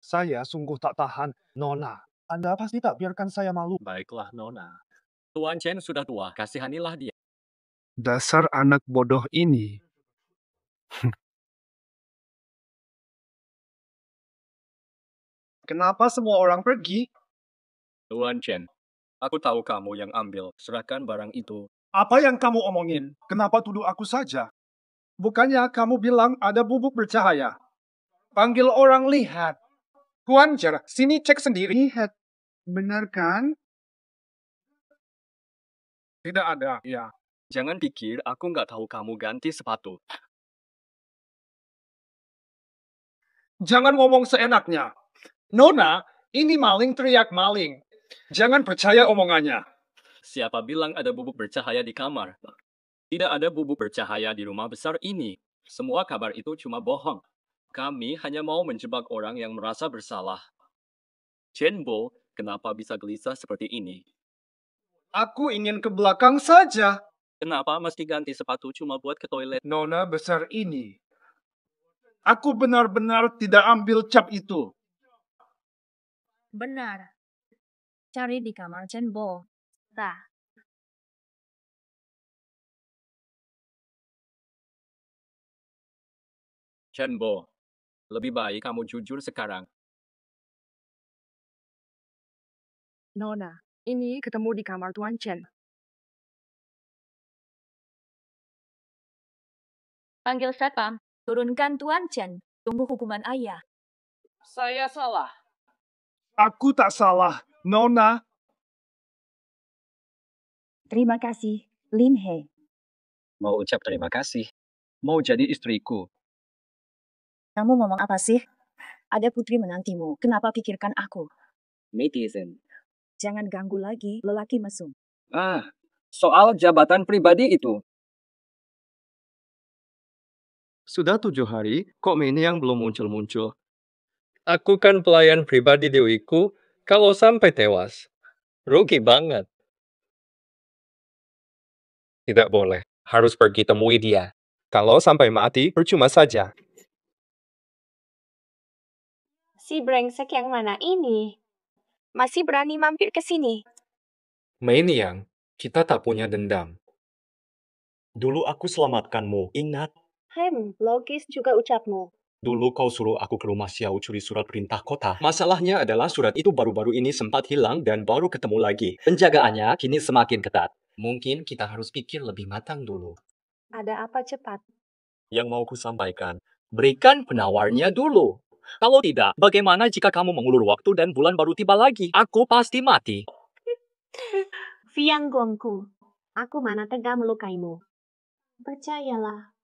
Saya sungguh tak tahan. Nona, Anda pasti tak biarkan saya malu. Baiklah, Nona. Tuan Chen sudah tua, kasihanilah dia. Dasar anak bodoh ini. Kenapa semua orang pergi? Tuan Chen, aku tahu kamu yang ambil. Serahkan barang itu. Apa yang kamu omongin? Kenapa tuduh aku saja? Bukannya kamu bilang ada bubuk bercahaya? Panggil orang lihat. Huancer, sini cek sendiri. Lihat. Benar kan? Tidak ada, ya. Jangan pikir aku nggak tahu kamu ganti sepatu. Jangan ngomong seenaknya. Nona, ini maling teriak maling. Jangan percaya omongannya. Siapa bilang ada bubuk bercahaya di kamar? Tidak ada bubuk bercahaya di rumah besar ini. Semua kabar itu cuma bohong. Kami hanya mau menjebak orang yang merasa bersalah. Chen Bo, kenapa bisa gelisah seperti ini? Aku ingin ke belakang saja. Kenapa mesti ganti sepatu cuma buat ke toilet? Nona besar ini. Aku benar-benar tidak ambil cap itu. Benar. Cari di kamar Chen Bo. Tah. Chen Bo, lebih baik kamu jujur sekarang. Nona, ini ketemu di kamar Tuan Chen. Panggil satpam. Turunkan Tuan Chen. Tunggu hukuman ayah. Saya salah. Aku tak salah, Nona. Terima kasih, Lin He. Mau ucap terima kasih. Mau jadi istriku. Kamu ngomong apa sih? Ada putri menantimu. Kenapa pikirkan aku? Netizen. Jangan ganggu lagi lelaki mesum. Soal jabatan pribadi itu. Sudah 7 hari, kok Mei yang belum muncul-muncul? Aku kan pelayan pribadi dewiku, kalau sampai tewas. Rugi banget. Tidak boleh. Harus pergi temui dia. Kalau sampai mati, percuma saja. Si brengsek yang mana ini? Masih berani mampir ke sini? Mei Niang, kita tak punya dendam. Dulu aku selamatkanmu, ingat? Logis juga ucapmu. Dulu kau suruh aku ke rumah Xiao curi surat perintah kota. Masalahnya adalah surat itu baru-baru ini sempat hilang dan baru ketemu lagi. Penjagaannya kini semakin ketat. Mungkin kita harus pikir lebih matang dulu. Ada apa cepat? Yang mau ku sampaikan, berikan penawarnya dulu. Kalau tidak, bagaimana jika kamu mengulur waktu dan bulan baru tiba lagi? Aku pasti mati. Fianggongku, aku mana tega melukaimu. Percayalah,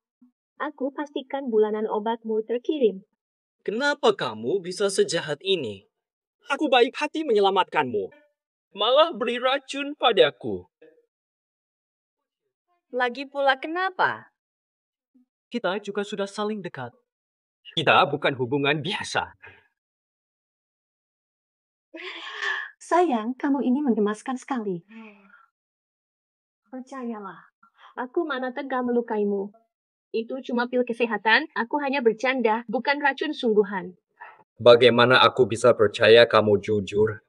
aku pastikan bulanan obatmu terkirim. Kenapa kamu bisa sejahat ini? Aku baik hati menyelamatkanmu. Malah beri racun padaku. Lagi pula kenapa? Kita juga sudah saling dekat. Kita bukan hubungan biasa. Sayang, kamu ini menggemaskan sekali. Percayalah, aku mana tega melukaimu. Itu cuma pil kesehatan, aku hanya bercanda, bukan racun sungguhan. Bagaimana aku bisa percaya kamu jujur?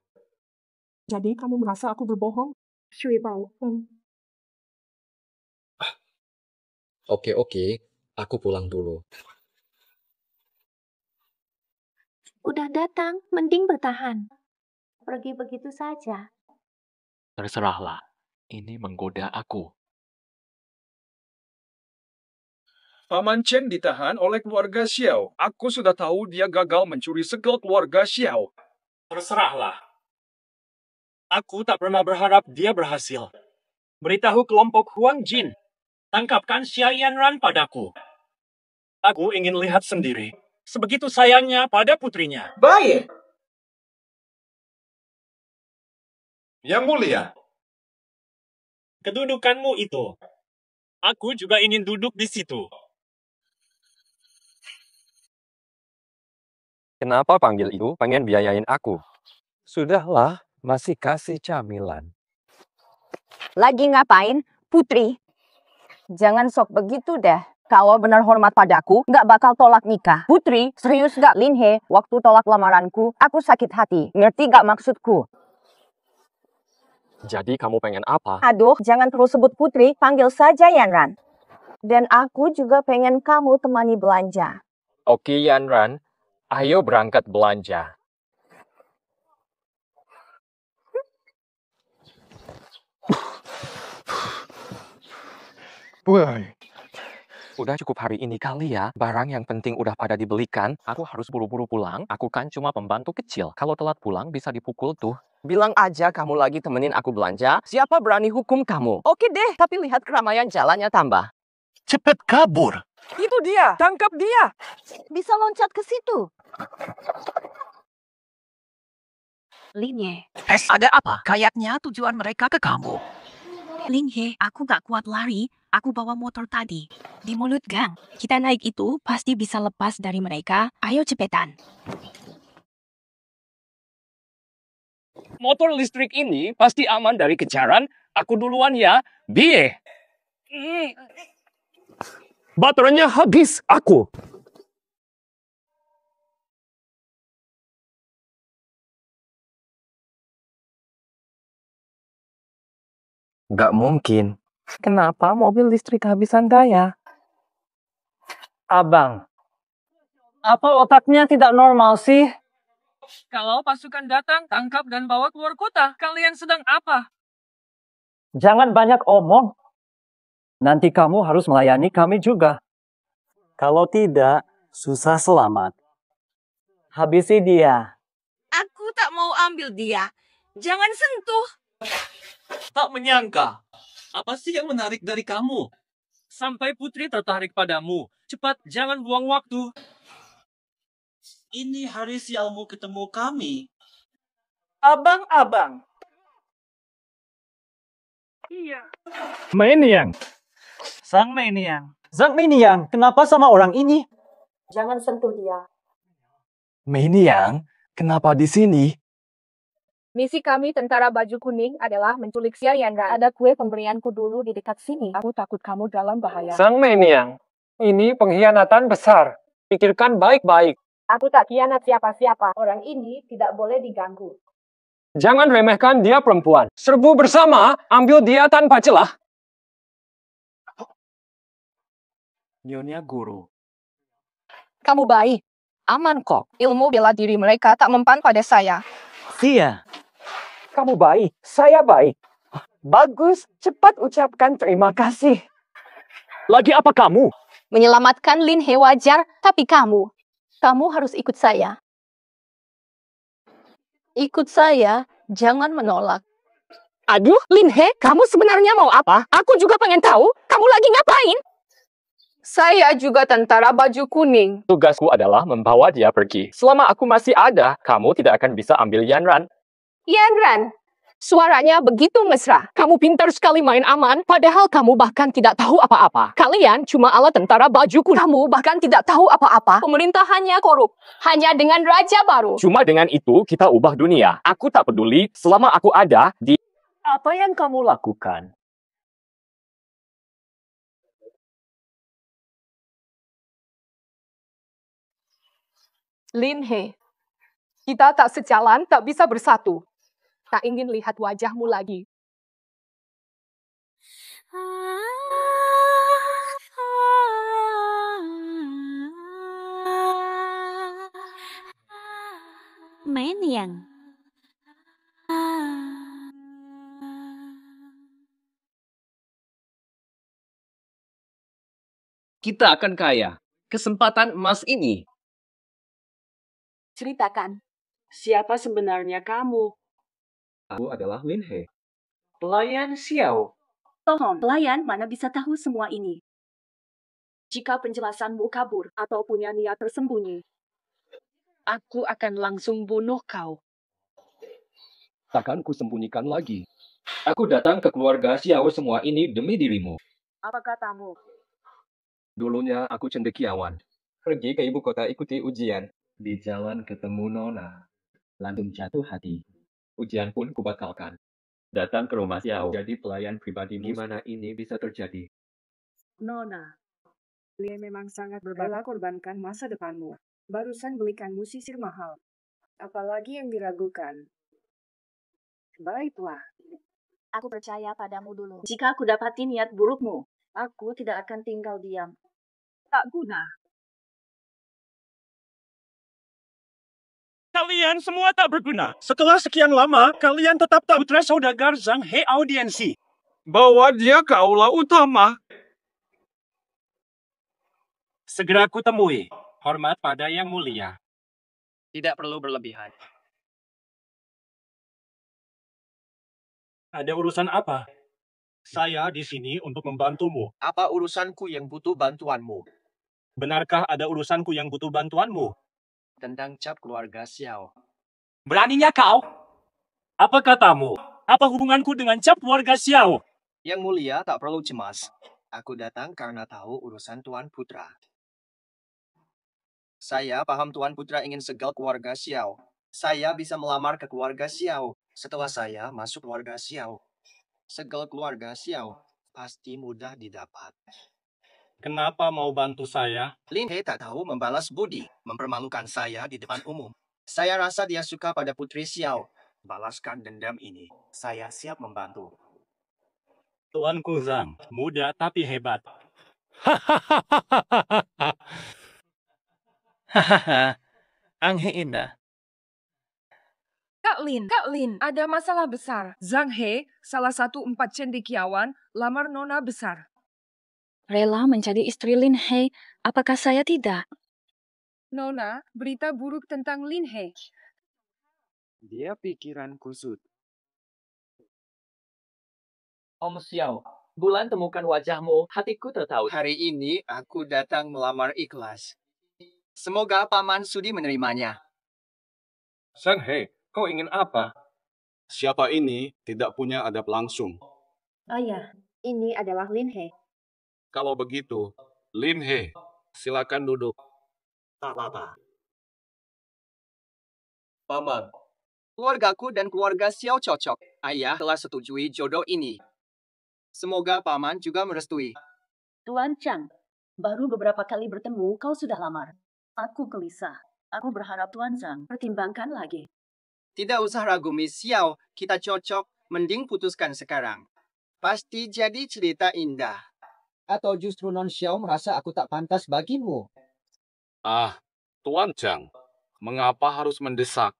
Jadi kamu merasa aku berbohong? Oke, aku pulang dulu. Udah datang, mending bertahan. Pergi begitu saja. Terserahlah. Ini menggoda aku. Paman Chen ditahan oleh keluarga Xiao. Aku sudah tahu dia gagal mencuri segel keluarga Xiao. Terserahlah. Aku tak pernah berharap dia berhasil. Beritahu kelompok Huang Jin. Tangkapkan Xia Yanran padaku. Aku ingin lihat sendiri. Sebegitu sayangnya pada putrinya. Baik. Yang mulia. Kedudukanmu itu. Aku juga ingin duduk di situ. Kenapa panggil itu pengen biayain aku? Sudahlah, masih kasih camilan. Lagi ngapain, Putri? Jangan sok begitu deh. Kalau benar hormat padaku, nggak bakal tolak nikah. Putri, serius nggak Lin He? Waktu tolak lamaranku, aku sakit hati. Ngerti nggak maksudku? Jadi kamu pengen apa? Aduh, jangan terus sebut Putri, panggil saja Yanran. Dan aku juga pengen kamu temani belanja. Oke Yanran, ayo berangkat belanja. Woi. Udah cukup hari ini kali ya. Barang yang penting udah pada dibelikan. Aku harus buru-buru pulang. Aku kan cuma pembantu kecil. Kalau telat pulang bisa dipukul tuh. Bilang aja kamu lagi temenin aku belanja. Siapa berani hukum kamu? Oke deh, tapi lihat keramaian jalannya tambah. Cepet kabur. Itu dia, tangkap dia. Bisa loncat ke situ. Lin Ye, Ada apa? Kayaknya tujuan mereka ke kamu. Lin Ye, aku gak kuat lari. Aku bawa motor tadi. Di mulut gang. Kita naik itu pasti bisa lepas dari mereka. Ayo cepetan. Motor listrik ini pasti aman dari kejaran. Aku duluan ya. Bie. Baterainya habis. Aku. Gak mungkin. Kenapa mobil listrik kehabisan daya? Abang, apa otaknya tidak normal sih? Kalau pasukan datang, tangkap dan bawa keluar kota. Kalian sedang apa? Jangan banyak omong. Nanti kamu harus melayani kami juga. Kalau tidak, susah selamat. Habisi dia. Aku tak mau ambil dia. Jangan sentuh. Tak menyangka. Apa sih yang menarik dari kamu? Sampai Putri tertarik padamu. Cepat, jangan buang waktu. Ini hari sialmu ketemu kami. Abang-abang. Iya. Meniang. Sang Meniang, kenapa sama orang ini? Jangan sentuh dia. Meniang, kenapa di sini? Misi kami tentara baju kuning adalah menculik Xia Yanran. Ada kue pemberianku dulu di dekat sini. Aku takut kamu dalam bahaya. Sang Meniang, ini pengkhianatan besar. Pikirkan baik-baik. Aku tak khianat siapa-siapa. Orang ini tidak boleh diganggu. Jangan remehkan dia perempuan. Serbu bersama, ambil dia tanpa celah. Nyonya Guru. Kamu baik. Aman kok. Ilmu bela diri mereka tak mempan pada saya. Sia. Kamu baik, saya baik. Bagus, cepat ucapkan terima kasih. Lagi apa kamu? Menyelamatkan Lin He wajar, tapi kamu harus ikut saya. Ikut saya, jangan menolak. Aduh, Lin He, kamu sebenarnya mau apa? Aku juga pengen tahu, kamu lagi ngapain? Saya juga tentara baju kuning. Tugasku adalah membawa dia pergi. Selama aku masih ada, kamu tidak akan bisa ambil Yanran. Yanran, suaranya begitu mesra. Kamu pintar sekali main aman, padahal kamu bahkan tidak tahu apa-apa. Kalian cuma ala tentara baju kuning. Kamu bahkan tidak tahu apa-apa. Pemerintahannya korup. Hanya dengan raja baru. Cuma dengan itu, kita ubah dunia. Aku tak peduli, selama aku ada di... Apa yang kamu lakukan? Lin He, kita tak sejalan, tak bisa bersatu. Tak ingin lihat wajahmu lagi. Menyang. Kita akan kaya. Kesempatan emas ini. Ceritakan, siapa sebenarnya kamu? Aku adalah Lin He. Pelayan Xiao. Tolong, pelayan mana bisa tahu semua ini? Jika penjelasanmu kabur atau punya niat tersembunyi, aku akan langsung bunuh kau. Takkan kusembunyikan lagi. Aku datang ke keluarga Xiao semua ini demi dirimu. Apa katamu? Dulunya aku cendekiawan. Pergi ke ibu kota ikuti ujian. Di jalan ketemu Nona. Langsung jatuh hati. Ujian pun kubatalkan. Datang ke rumah Xiao jadi pelayan pribadi. Gimana ini bisa terjadi? Nona, dia memang sangat berbela korbankan masa depanmu. Barusan belikanmu sisir mahal. Apalagi yang diragukan. Baiklah. Aku percaya padamu dulu. Jika aku dapati niat burukmu, aku tidak akan tinggal diam. Tak guna. Kalian semua tak berguna. Setelah sekian lama, kalian tetap tak putra saudagar Zhang He audiensi. Bawa dia ke aula utama. Segera kutemui. Hormat pada yang mulia. Tidak perlu berlebihan. Ada urusan apa? Saya di sini untuk membantumu. Apa urusanku yang butuh bantuanmu? Benarkah ada urusanku yang butuh bantuanmu? Tentang cap keluarga Xiao. Beraninya kau? Apa katamu? Apa hubunganku dengan cap keluarga Xiao? Yang mulia tak perlu cemas. Aku datang karena tahu urusan Tuan Putra. Saya paham Tuan Putra ingin segel keluarga Xiao. Saya bisa melamar ke keluarga Xiao. Setelah saya masuk keluarga Xiao. Segel keluarga Xiao pasti mudah didapat. Kenapa mau bantu saya? Lin He tak tahu membalas budi, mempermalukan saya di depan umum. Saya rasa dia suka pada Putri Xiao. Balaskan dendam ini. Saya siap membantu. Tuanku Zhang, muda tapi hebat. Hahaha, Anghe indah. Kak Lin, ada masalah besar. Zhang He, salah satu 4 cendekiawan, lamar nona besar. Rela menjadi istri Lin He, apakah saya tidak? Nona, berita buruk tentang Lin He. Dia pikiran kusut. Om Xiao, bulan temukan wajahmu, hatiku tertaut. Hari ini aku datang melamar ikhlas. Semoga Paman sudi menerimanya. Zhang He, kau ingin apa? Siapa ini tidak punya adab langsung. Ayah, ini adalah Lin He. Kalau begitu, Lin He, silakan duduk. Tak apa-apa. Paman, keluargaku dan keluarga Xiao cocok. Ayah telah setujui jodoh ini. Semoga Paman juga merestui. Tuan Chang, baru beberapa kali bertemu kau sudah lamar. Aku gelisah. Aku berharap Tuan Zhang pertimbangkan lagi. Tidak usah ragu Miss Xiao, kita cocok, mending putuskan sekarang. Pasti jadi cerita indah. Atau justru Non Xiao merasa aku tak pantas bagimu? Tuan Zhang, mengapa harus mendesak?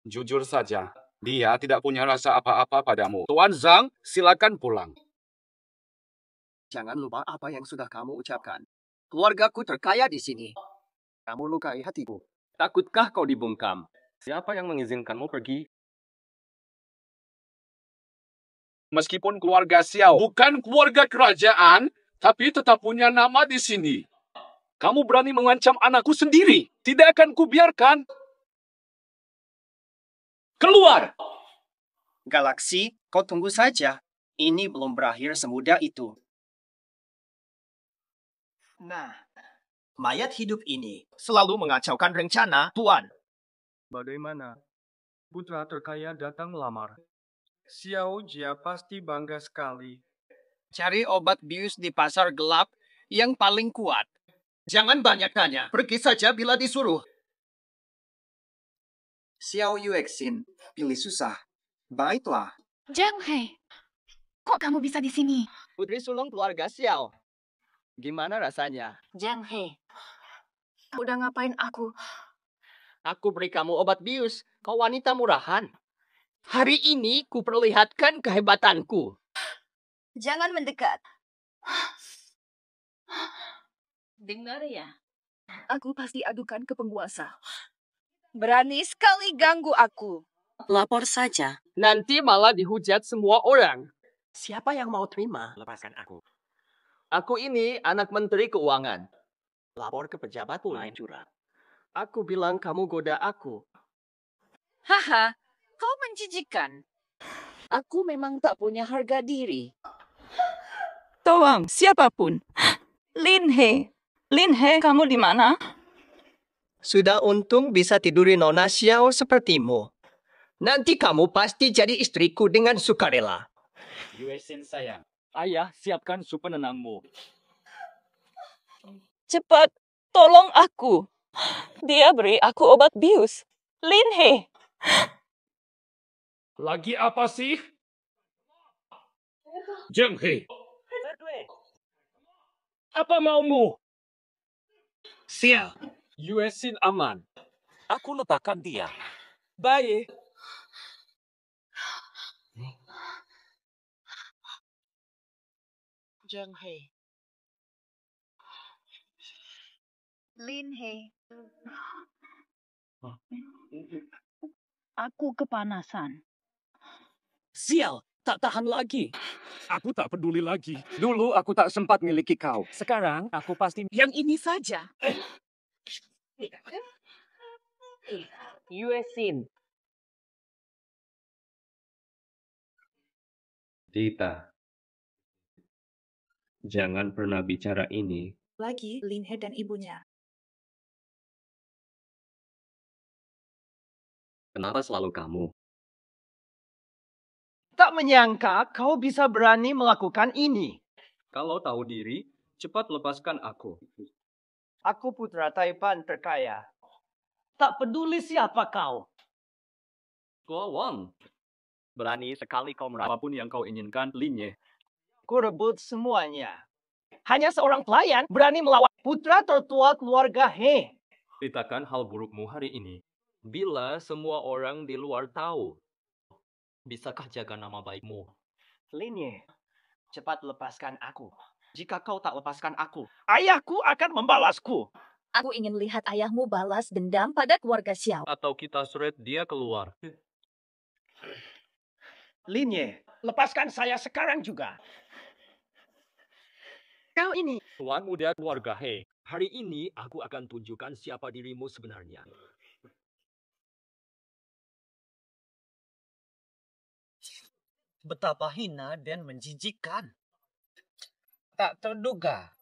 Jujur saja, dia tidak punya rasa apa-apa padamu. Tuan Zhang, silakan pulang. Jangan lupa apa yang sudah kamu ucapkan. Keluargaku terkaya di sini. Kamu lukai hatiku. Takutkah kau dibungkam? Siapa yang mengizinkanmu pergi? Meskipun keluarga Xiao bukan keluarga kerajaan, tapi tetap punya nama di sini. Kamu berani mengancam anakku sendiri. Tidak akan kubiarkan. Keluar! Galaksi, kau tunggu saja. Ini belum berakhir semudah itu. Nah, mayat hidup ini selalu mengacaukan rencana, Tuan. Bagaimana? Putra terkaya datang melamar. Xiao Jia pasti bangga sekali. Cari obat bius di pasar gelap yang paling kuat. Jangan banyak tanya, pergi saja bila disuruh. Xiao Yuexin, pilih susah. Baiklah. Zhang He, kok kamu bisa di sini? Putri sulung keluarga Xiao. Gimana rasanya? Zhang He, udah ngapain aku? Aku beri kamu obat bius. Kau wanita murahan. Hari ini ku perlihatkan kehebatanku. Jangan mendekat. Dengar ya. Aku pasti adukan ke penguasa. Berani sekali ganggu aku. Lapor saja. Nanti malah dihujat semua orang. Siapa yang mau terima? Lepaskan aku. Aku ini anak menteri keuangan. Lapor ke pejabat lain curang. Aku bilang kamu goda aku. Haha, kau menjijikan. Aku memang tak punya harga diri. Tolong, siapapun. Lin He. Lin He, kamu di mana? Sudah untung bisa tiduri Nona Xiao sepertimu. Nanti kamu pasti jadi istriku dengan sukarela. Yuexin sayang, ayah siapkan sup penenangmu. Cepat, tolong aku. Dia beri aku obat bius. Lin He. Lagi apa sih? Zhang He. Apa maumu? Xiao. Yuexin aman. Aku letakkan dia. Baik. Zhang He. Lin He. Aku kepanasan. Sial, tak tahan lagi. Aku tak peduli lagi. Dulu aku tak sempat miliki kau. Sekarang aku pasti yang ini saja. Yuexin. Tita, jangan pernah bicara ini. Lagi Lin He dan ibunya. Kenapa selalu kamu? Tak menyangka kau bisa berani melakukan ini. Kalau tahu diri, cepat lepaskan aku. Aku putra Taipan terkaya. Tak peduli siapa kau. Tua Wang, berani sekali kau merasa apapun yang kau inginkan, Lin Ye. Ku rebut semuanya. Hanya seorang pelayan berani melawan putra tertua keluarga He. Ceritakan hal burukmu hari ini. Bila semua orang di luar tahu, bisakah jaga nama baikmu? Lin Ye, cepat lepaskan aku. Jika kau tak lepaskan aku, ayahku akan membalasku. Aku ingin lihat ayahmu balas dendam pada keluarga Xiao. Atau kita seret dia keluar. Lin Ye, lepaskan saya sekarang juga. Kau ini. Tuan muda keluarga He, hari ini aku akan tunjukkan siapa dirimu sebenarnya. Betapa hina dan menjijikkan. Tak terduga.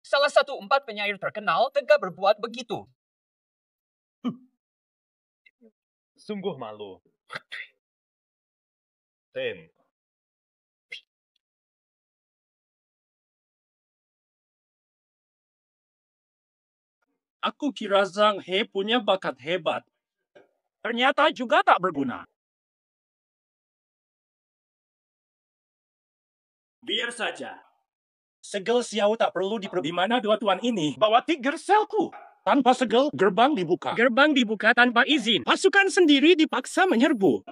Salah satu 4 penyair terkenal tega berbuat begitu. Sungguh malu. Ten. Aku kira Zhang He punya bakat hebat. Ternyata juga tak berguna. Biar saja. Segel Xiao tak perlu di mana dua tuan ini bawa tiger selku. Tanpa segel, gerbang dibuka. Gerbang dibuka tanpa izin. Pasukan sendiri dipaksa menyerbu.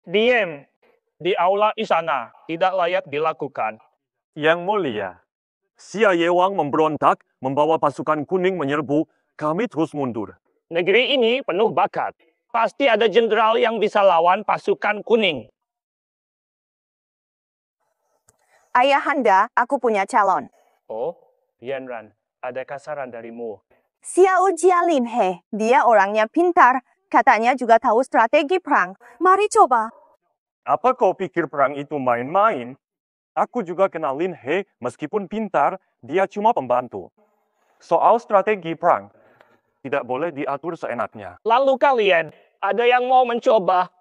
Diem. Di aula istana. Tidak layak dilakukan. Yang mulia, Xia Yewang memberontak, membawa pasukan kuning menyerbu, kami terus mundur. Negeri ini penuh bakat. Pasti ada jenderal yang bisa lawan pasukan kuning. Ayahanda, aku punya calon. Oh, Yanran, adakah saran darimu? Xiao Jia Lin He, dia orangnya pintar. Katanya juga tahu strategi perang. Mari coba. Apa kau pikir perang itu main-main? Aku juga kenal Lin He, meskipun pintar, dia cuma pembantu. Soal strategi perang, tidak boleh diatur seenaknya. Lalu kalian, ada yang mau mencoba?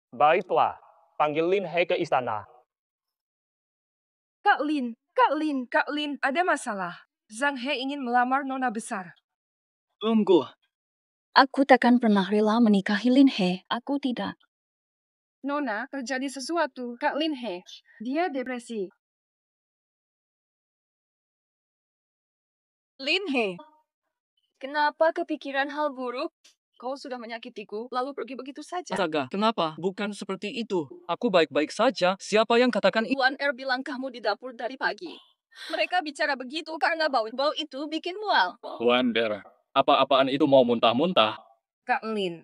Baiklah, panggil Lin He ke istana. Kak Lin, ada masalah. Zhang He ingin melamar nona besar. Tunggu. Aku takkan pernah rela menikahi Lin He. Aku tidak. Nona, terjadi sesuatu. Kak Lin He, dia depresi. Lin He, kenapa kepikiran hal buruk? Kau sudah menyakitiku, lalu pergi begitu saja. Astaga, kenapa? Bukan seperti itu. Aku baik-baik saja. Siapa yang katakan itu? Tuan Er bilang kamu di dapur dari pagi. Mereka bicara begitu karena bau itu bikin mual. Tuan Er, apa-apaan itu mau muntah-muntah? Kak Lin,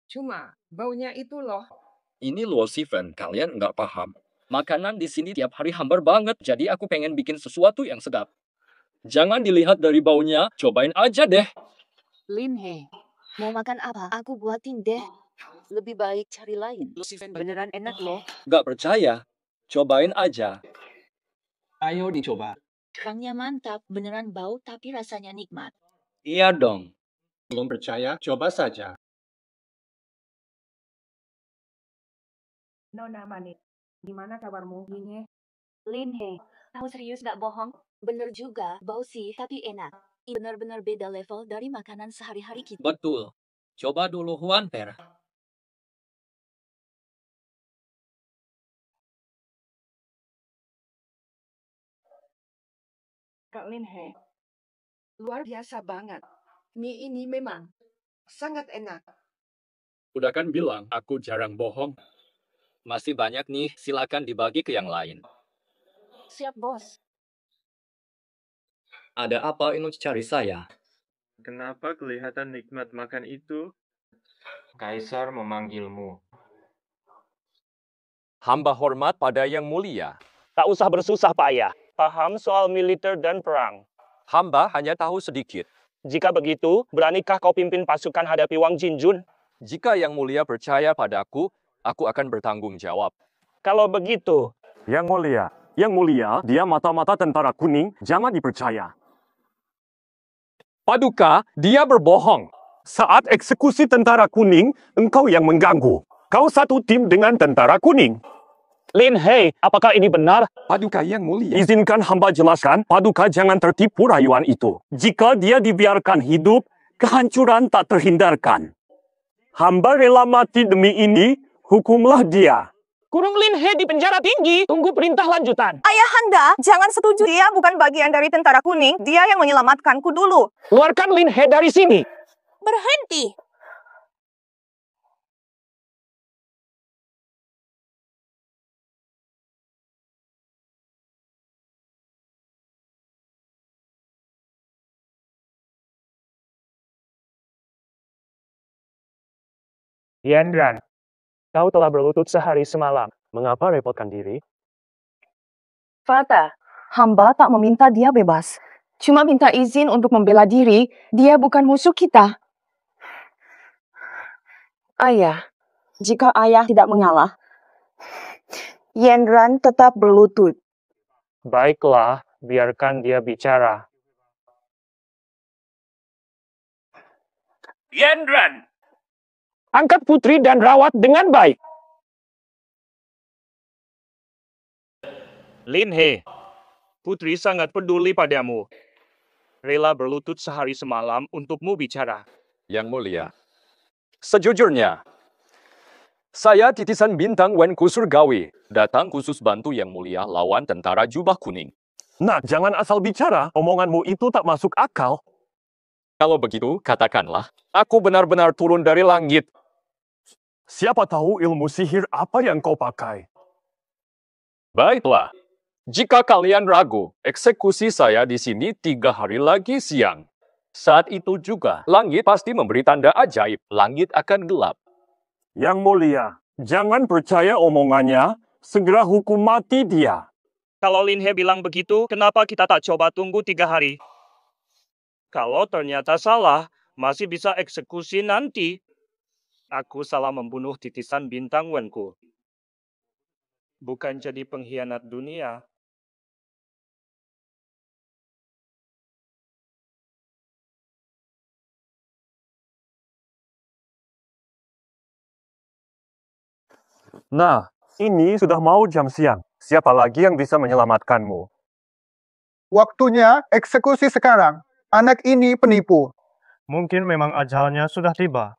cuma baunya itu loh. Ini loh, Steven, kalian nggak paham. Makanan di sini tiap hari hambar banget, jadi aku pengen bikin sesuatu yang sedap. Jangan dilihat dari baunya, cobain aja deh. Lin He, mau makan apa? Aku buatin deh. Lebih baik cari lain. Beneran enak loh. Nggak percaya? Cobain aja. Ayo dicoba. Kerangnya mantap, beneran bau tapi rasanya nikmat. Iya dong. Belum percaya? Coba saja. Nona Manis, gimana kabarmu, Lin He? Lin He, tahu serius gak bohong? Bener juga, bau sih tapi enak. Bener-bener beda level dari makanan sehari-hari kita. Betul. Coba dulu Huan Per. Kak Lin He, luar biasa banget. Mie ini memang sangat enak. Udah kan bilang, aku jarang bohong. Masih banyak nih, silakan dibagi ke yang lain. Siap, bos. Ada apa ini cari saya? Kenapa kelihatan nikmat makan itu? Kaisar memanggilmu. Hamba hormat pada yang mulia. Tak usah bersusah payah. Paham soal militer dan perang. Hamba hanya tahu sedikit. Jika begitu, beranikah kau pimpin pasukan hadapi Wang Jinjun? Jika yang mulia percaya padaku, aku akan bertanggung jawab. Kalau begitu, Yang mulia, dia mata-mata tentara kuning, jangan dipercaya. Paduka, dia berbohong. Saat eksekusi tentara kuning, engkau yang mengganggu. Kau satu tim dengan tentara kuning. Lin He, apakah ini benar? Paduka yang mulia. Izinkan hamba jelaskan, Paduka jangan tertipu rayuan itu. Jika dia dibiarkan hidup, kehancuran tak terhindarkan. Hamba rela mati demi ini, hukumlah dia. Kurung Lin He di penjara tinggi, tunggu perintah lanjutan. Ayahanda, jangan setuju. Dia bukan bagian dari tentara kuning. Dia yang menyelamatkanku dulu. Keluarkan Lin He dari sini. Berhenti. Yanran, kau telah berlutut sehari semalam. Mengapa repotkan diri? Fata, hamba tak meminta dia bebas. Cuma minta izin untuk membela diri. Dia bukan musuh kita. Ayah, jika ayah tidak mengalah, Yanran tetap berlutut. Baiklah, biarkan dia bicara. Yanran! Angkat putri dan rawat dengan baik. Lin He, putri sangat peduli padamu. Rela berlutut sehari semalam untukmu bicara. Yang mulia, sejujurnya, Saya titisan bintang Wenku Surgawi, datang khusus bantu Yang Mulia lawan tentara jubah kuning. Nah, jangan asal bicara, omonganmu itu tak masuk akal. Kalau begitu, katakanlah, aku benar-benar turun dari langit. Siapa tahu ilmu sihir apa yang kau pakai? Baiklah, jika kalian ragu, eksekusi saya di sini 3 hari lagi siang. Saat itu juga, langit pasti memberi tanda ajaib, langit akan gelap. Yang Mulia, jangan percaya omongannya, segera hukum mati dia. Kalau Lin He bilang begitu, kenapa kita tak coba tunggu 3 hari? Kalau ternyata salah, masih bisa eksekusi nanti. Aku salah membunuh titisan bintang Wenku. Bukan jadi pengkhianat dunia. Nah, ini sudah mau jam siang. Siapa lagi yang bisa menyelamatkanmu? Waktunya eksekusi sekarang. Anak ini penipu. Mungkin memang ajalnya sudah tiba.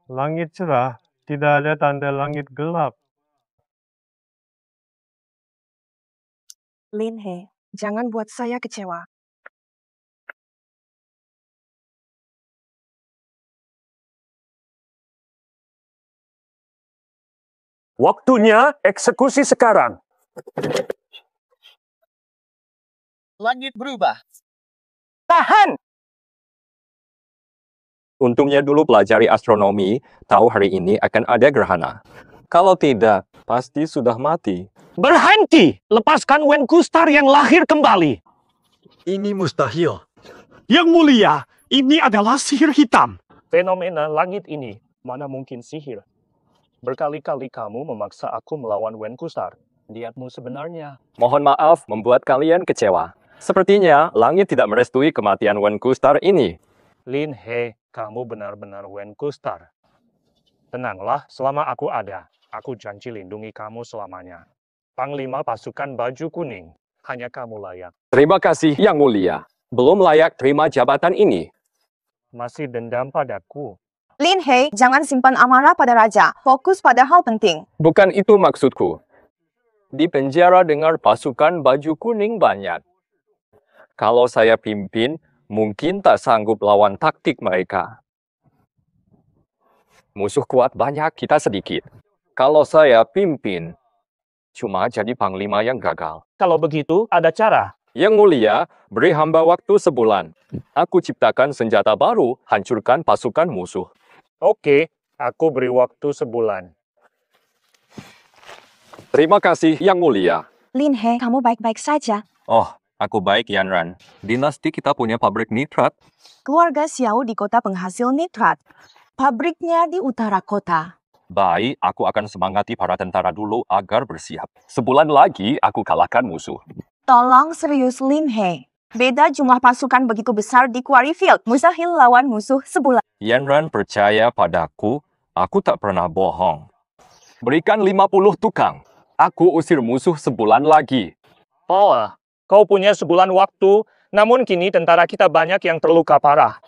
Langit cerah, tidak ada tanda langit gelap. Lin He, jangan buat saya kecewa. Waktunya eksekusi sekarang. Langit berubah. Tahan! Untungnya dulu pelajari astronomi, tahu hari ini akan ada gerhana. Kalau tidak, pasti sudah mati. Berhenti! Lepaskan Wenku Star yang lahir kembali. Ini mustahil. Yang Mulia, ini adalah sihir hitam. Fenomena langit ini, mana mungkin sihir? Berkali-kali kamu memaksa aku melawan Wenku Star. Niatmu sebenarnya. Mohon maaf membuat kalian kecewa. Sepertinya langit tidak merestui kematian Wenku Star ini. Lin He, kamu benar-benar Wenku Star. Tenanglah, selama aku ada. Aku janji lindungi kamu selamanya. Panglima pasukan baju kuning. Hanya kamu layak. Terima kasih, Yang Mulia. Belum layak terima jabatan ini. Masih dendam padaku. Lin He, jangan simpan amarah pada raja. Fokus pada hal penting. Bukan itu maksudku. Di penjara dengar pasukan baju kuning banyak. Kalau saya pimpin, mungkin tak sanggup lawan taktik mereka. Musuh kuat banyak, kita sedikit. Kalau saya pimpin, cuma jadi panglima yang gagal. Kalau begitu, ada cara. Yang Mulia, beri hamba waktu sebulan. Aku ciptakan senjata baru, hancurkan pasukan musuh. Oke, aku beri waktu sebulan. Terima kasih, Yang Mulia. Lin He, kamu baik-baik saja. Oh, aku baik, Yanran. Dinasti kita punya pabrik nitrat. Keluarga Xiao di kota penghasil nitrat. Pabriknya di utara kota. Baik, aku akan semangati para tentara dulu agar bersiap. Sebulan lagi, aku kalahkan musuh. Tolong serius Lin He. Beda jumlah pasukan begitu besar di Quarry Field. Mustahil lawan musuh sebulan. Yanran percaya padaku, aku tak pernah bohong. Berikan 50 tukang. Aku usir musuh sebulan lagi. Oh, kau punya sebulan waktu, namun kini tentara kita banyak yang terluka parah.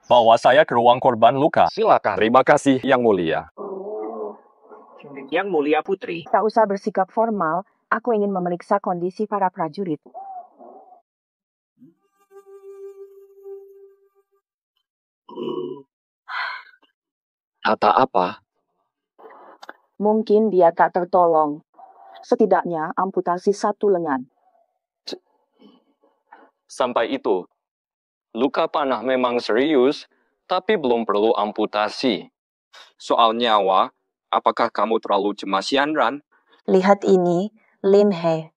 Bawa saya ke ruang korban luka. Silakan. Terima kasih, Yang Mulia. Yang Mulia Putri. Tak usah bersikap formal, aku ingin memeriksa kondisi para prajurit. Kata apa? Mungkin dia tak tertolong. Setidaknya amputasi 1 lengan. Sampai itu, luka panah memang serius, tapi belum perlu amputasi. Soal nyawa, apakah kamu terlalu cemas, Yanran? Lihat ini, Lin He.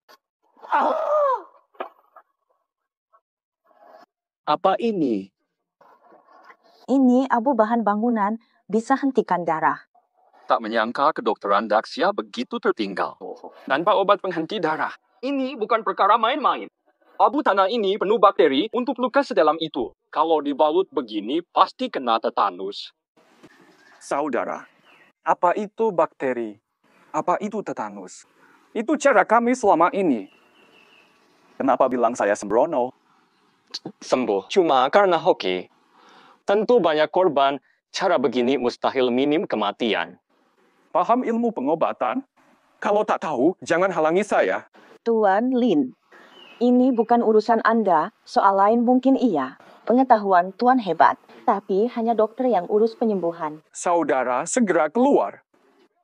Apa ini? Ini abu bahan bangunan, bisa hentikan darah. Tak menyangka kedokteran Daxia begitu tertinggal. Tanpa obat penghenti darah. Ini bukan perkara main-main. Abu tanah ini penuh bakteri untuk luka sedalam itu. Kalau dibalut begini, pasti kena tetanus. Saudara, apa itu bakteri? Apa itu tetanus? Itu cara kami selama ini. Kenapa bilang saya sembrono? Sembuh cuma karena hoki. Tentu banyak korban, cara begini mustahil minim kematian. paham ilmu pengobatan? Kalau tak tahu, jangan halangi saya. Tuan Lin, ini bukan urusan Anda, soal lain mungkin iya. Pengetahuan Tuan hebat, tapi hanya dokter yang urus penyembuhan. Saudara, segera keluar.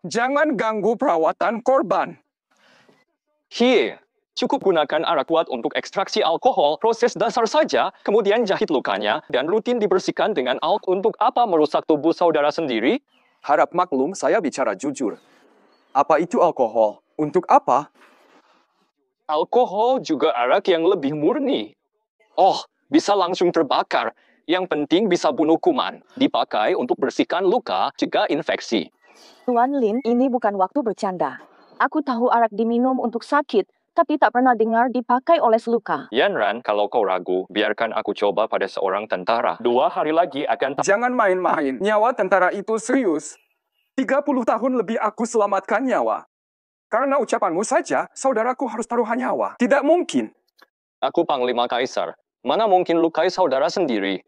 Jangan ganggu perawatan korban. Hie, cukup gunakan arak kuat untuk ekstraksi alkohol, proses dasar saja, kemudian jahit lukanya, dan rutin dibersihkan dengan alkohol. Untuk apa merusak tubuh saudara sendiri? Harap maklum, saya bicara jujur. Apa itu alkohol? Untuk apa? Alkohol juga arak yang lebih murni. Oh, bisa langsung terbakar. Yang penting bisa bunuh kuman. Dipakai untuk bersihkan luka, cegah infeksi. Tuan Lin, ini bukan waktu bercanda. Aku tahu arak diminum untuk sakit, tapi tak pernah dengar dipakai oles luka. Yanran, kalau kau ragu, biarkan aku coba pada seorang tentara. 2 hari lagi akan... Jangan main-main. Nyawa tentara itu serius. 30 tahun lebih aku selamatkan nyawa. Karena ucapanmu saja, saudaraku harus taruhan nyawa. Tidak mungkin. Aku Panglima Kaisar. Mana mungkin lukai saudara sendiri?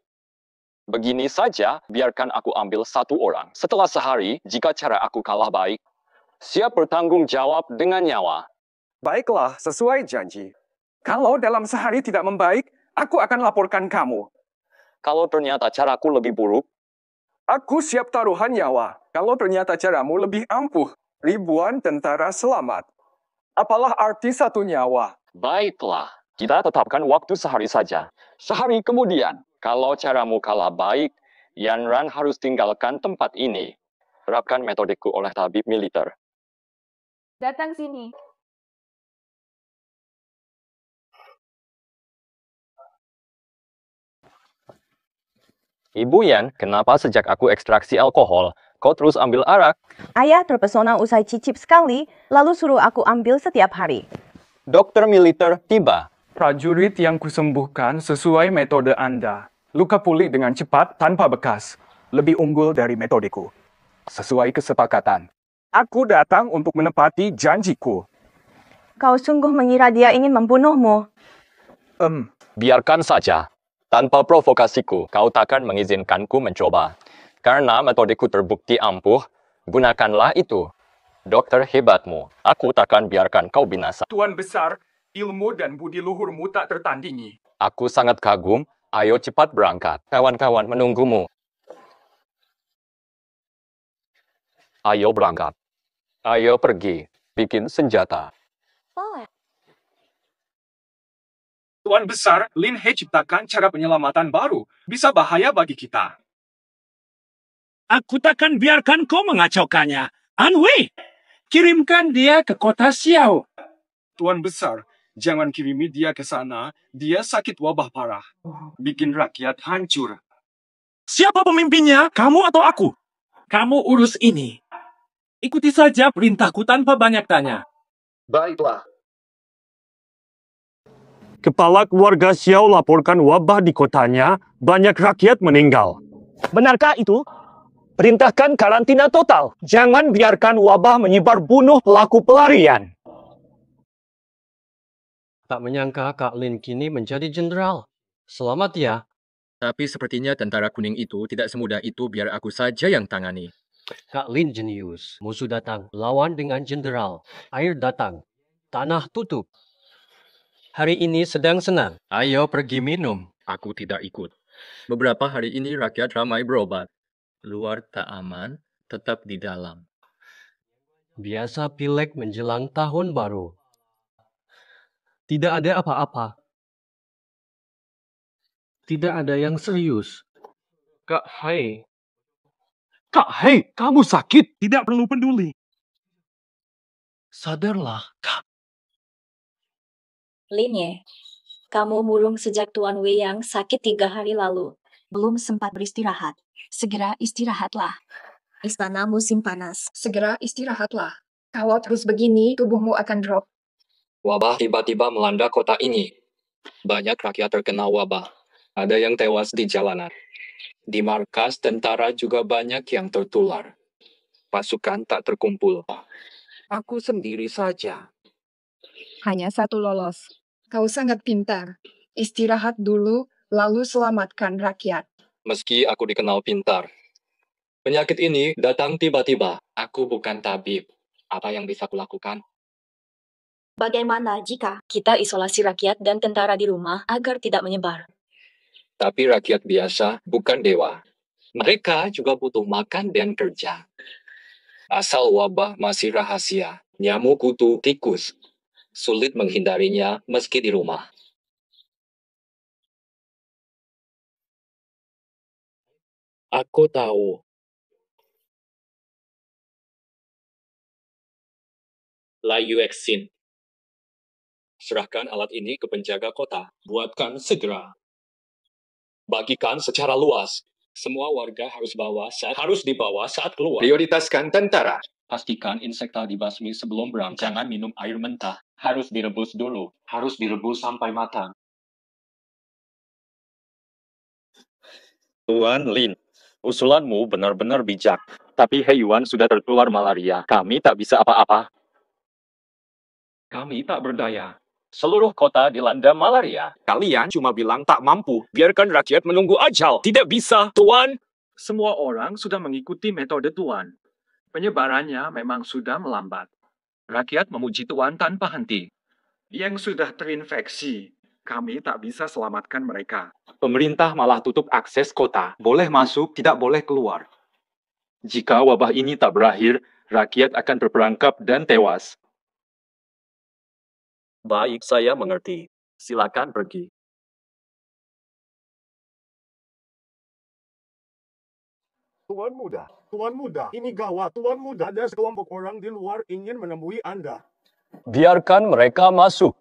Begini saja, biarkan aku ambil 1 orang. Setelah sehari, jika cara aku kalah baik, siap bertanggung jawab dengan nyawa. Baiklah, sesuai janji. Kalau dalam sehari tidak membaik, aku akan laporkan kamu. Kalau ternyata caraku lebih buruk, aku siap taruhan nyawa. Kalau ternyata caramu lebih ampuh, ribuan tentara selamat. Apalah arti 1 nyawa? Baiklah, kita tetapkan waktu sehari saja. Sehari kemudian, kalau caramu kalah baik, Yanran harus tinggalkan tempat ini. Terapkan metodiku oleh tabib militer. Datang sini. Ibu Yan, kenapa sejak aku ekstraksi alkohol, kau terus ambil arak? Ayah terpesona usai cicip sekali, lalu suruh aku ambil setiap hari. Dokter militer tiba. Prajurit yang kusembuhkan sesuai metode Anda. Luka pulih dengan cepat tanpa bekas. Lebih unggul dari metodeku. Sesuai kesepakatan. Aku datang untuk menepati janjiku. Kau sungguh mengira dia ingin membunuhmu? Biarkan saja. Tanpa provokasiku, kau takkan mengizinkanku mencoba. Karena metodeku terbukti ampuh, gunakanlah itu. Dokter hebatmu, aku takkan biarkan kau binasa. Tuan besar, ilmu dan budi luhurmu tak tertandingi. Aku sangat kagum, ayo cepat berangkat. Kawan-kawan menunggumu. Ayo berangkat. Ayo pergi, bikin senjata. Tuan besar, Lin He ciptakan cara penyelamatan baru. Bisa bahaya bagi kita. Aku takkan biarkan kau mengacaukannya. Anhui, kirimkan dia ke kota Xiao. Tuan besar, jangan kirimi dia ke sana. Dia sakit wabah parah. Bikin rakyat hancur. Siapa pemimpinnya? Kamu atau aku? Kamu urus ini. Ikuti saja perintahku tanpa banyak tanya. Baiklah. Kepala keluarga Xiao laporkan wabah di kotanya, banyak rakyat meninggal. Benarkah itu? Perintahkan karantina total. Jangan biarkan wabah menyebar bunuh pelaku pelarian. Tak menyangka Kak Lin kini menjadi jenderal. Selamat ya. Tapi sepertinya tentara kuning itu tidak semudah itu, biar aku saja yang tangani. Kak Lin jenius. Musuh datang, lawan dengan jenderal. Air datang, tanah tutup. Hari ini sedang senang. Ayo pergi minum. Aku tidak ikut. Beberapa hari ini rakyat ramai berobat. Luar tak aman, tetap di dalam. Biasa pilek menjelang tahun baru. Tidak ada apa-apa. Tidak ada yang serius. Kak Hai. Kak Hai, kamu sakit. Tidak perlu peduli. Sadarlah, Kak. Lin Ye, kamu murung sejak Tuan Wei yang sakit 3 hari lalu. Belum sempat beristirahat. Segera istirahatlah. Istana musim panas. Segera istirahatlah. Kalau terus begini, tubuhmu akan drop. Wabah tiba-tiba melanda kota ini. Banyak rakyat terkena wabah. Ada yang tewas di jalanan. Di markas tentara juga banyak yang tertular. Pasukan tak terkumpul. Aku sendiri saja. Hanya 1 lolos. Kau sangat pintar. Istirahat dulu, lalu selamatkan rakyat. Meski aku dikenal pintar, Penyakit ini datang tiba-tiba. Aku bukan tabib. Apa yang bisa kulakukan? Bagaimana jika kita isolasi rakyat dan tentara di rumah agar tidak menyebar? Tapi rakyat biasa bukan dewa. Mereka juga butuh makan dan kerja. Asal wabah masih rahasia, nyamuk kutu, tikus. Sulit menghindarinya meski di rumah. Aku tahu. Layueksin. Serahkan alat ini ke penjaga kota. Buatkan segera. Bagikan secara luas. Semua warga harus dibawa saat keluar. Prioritaskan tentara. Pastikan insekta dibasmi sebelum berangkat. Jangan minum air mentah. Harus direbus dulu. Harus direbus sampai matang. Tuan Lin, usulanmu benar-benar bijak. Tapi Heyuan sudah tertular malaria. Kami tak bisa apa-apa. Kami tak berdaya. Seluruh kota dilanda malaria. Kalian cuma bilang tak mampu. Biarkan rakyat menunggu ajal. Tidak bisa, Tuan. Semua orang sudah mengikuti metode Tuan. Penyebarannya memang sudah melambat. Rakyat memuji Tuan tanpa henti. Yang sudah terinfeksi, kami tak bisa selamatkan mereka. Pemerintah malah tutup akses kota. Boleh masuk, tidak boleh keluar. Jika wabah ini tak berakhir, rakyat akan terperangkap dan tewas. Baik, saya mengerti. Silakan pergi. Tuan Muda, ini gawat. Tuan Muda, ada sekelompok orang di luar ingin menemui Anda. Biarkan mereka masuk.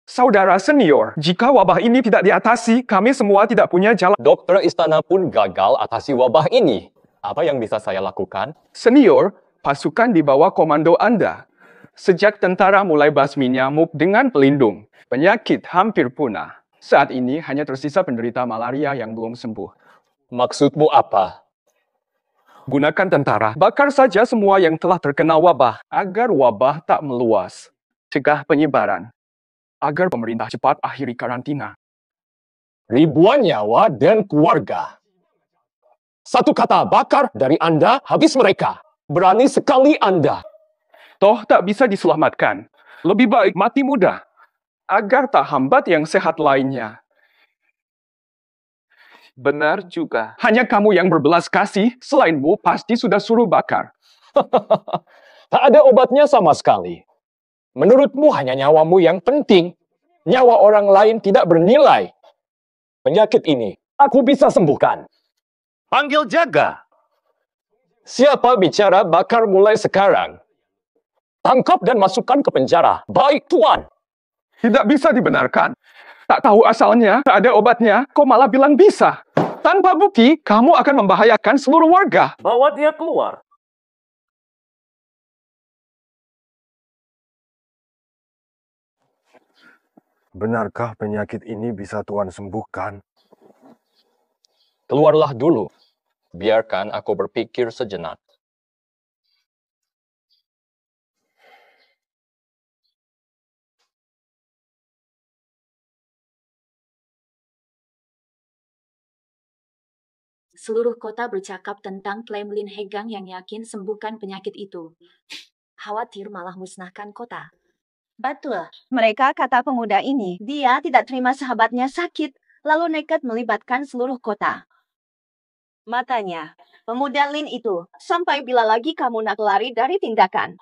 Saudara senior, jika wabah ini tidak diatasi, kami semua tidak punya jalan. Dokter istana pun gagal atasi wabah ini. Apa yang bisa saya lakukan? Senior, pasukan di bawah komando Anda. Sejak tentara mulai basmi nyamuk dengan pelindung, penyakit hampir punah. Saat ini hanya tersisa penderita malaria yang belum sembuh. Maksudmu apa? Gunakan tentara, bakar saja semua yang telah terkena wabah, agar wabah tak meluas. Cegah penyebaran, agar pemerintah cepat akhiri karantina. Ribuan nyawa dan keluarga. Satu kata bakar dari Anda, habis mereka. Berani sekali Anda. Toh tak bisa diselamatkan. Lebih baik mati muda, agar tak hambat yang sehat lainnya. Benar juga. Hanya kamu yang berbelas kasih, selainmu pasti sudah suruh bakar. Tak ada obatnya sama sekali. Menurutmu hanya nyawamu yang penting. Nyawa orang lain tidak bernilai. Penyakit ini aku bisa sembuhkan. Panggil jaga. Siapa bicara bakar mulai sekarang? Tangkap dan masukkan ke penjara. Baik, Tuan. Tidak bisa dibenarkan. Tak tahu asalnya, tak ada obatnya, kau malah bilang bisa. Tanpa bukti, kamu akan membahayakan seluruh warga. Bawa dia keluar. Benarkah penyakit ini bisa Tuan sembuhkan? Keluarlah dulu. Biarkan aku berpikir sejenak. Seluruh kota bercakap tentang klaim Lin Hegang yang yakin sembuhkan penyakit itu. Khawatir malah musnahkan kota. Betul. Mereka kata pemuda ini, dia tidak terima sahabatnya sakit, lalu nekat melibatkan seluruh kota. Matanya, pemuda Lin itu, sampai bila lagi kamu nak lari dari tindakan?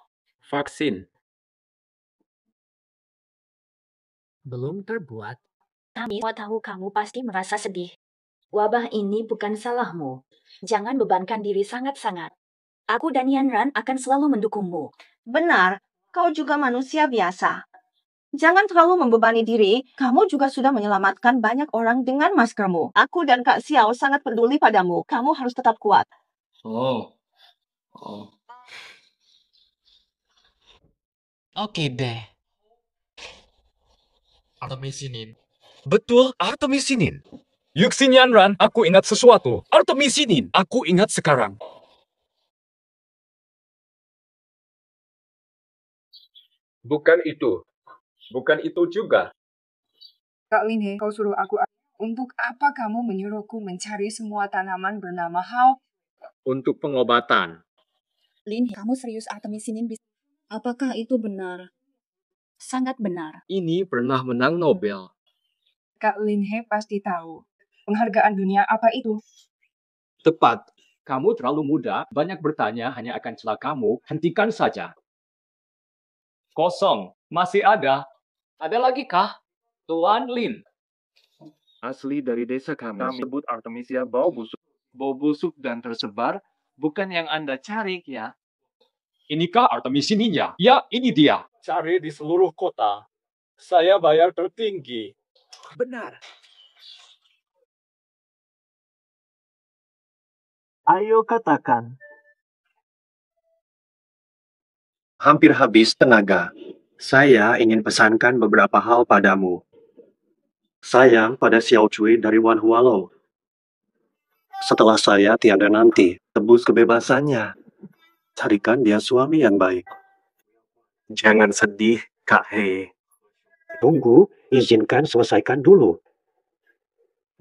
Vaksin. Belum terbuat. Kami tahu kamu pasti merasa sedih. Wabah ini bukan salahmu. Jangan bebankan diri sangat-sangat. Aku dan Yanran akan selalu mendukungmu. Benar, kau juga manusia biasa. Jangan terlalu membebani diri, kamu juga sudah menyelamatkan banyak orang dengan maskermu. Aku dan Kak Xiao sangat peduli padamu. Kamu harus tetap kuat. Oke deh. Artemisinin. Betul, Artemisinin. Yuxin Yanran, aku ingat sesuatu. Artemisinin, aku ingat sekarang. Bukan itu. Bukan itu juga. Kak Lin He, kau suruh aku Untuk apa kamu menyuruhku mencari semua tanaman bernama Hao? Untuk pengobatan. Lin, kamu serius artemisinin bisa? Apakah itu benar? Sangat benar. Ini pernah menang Nobel. Kak Lin He pasti tahu. Penghargaan dunia apa itu? Tepat. Kamu terlalu muda, banyak bertanya hanya akan celah kamu. Hentikan saja. Kosong. Masih ada. Ada lagi kah? Tuan Lin. Asli dari desa kami sebut Artemisia bau busuk. Bau busuk dan tersebar, bukan yang Anda cari, ya. Inikah Artemisininya? Ya, ini dia. Cari di seluruh kota. Saya bayar tertinggi. Benar. Ayo katakan. Hampir habis tenaga. Saya ingin pesankan beberapa hal padamu. Sayang pada Xiao Cui dari Wan Hualo. Setelah saya tiada nanti, tebus kebebasannya. Carikan dia suami yang baik. Jangan sedih, Kak Hei. Tunggu, izinkan selesaikan dulu.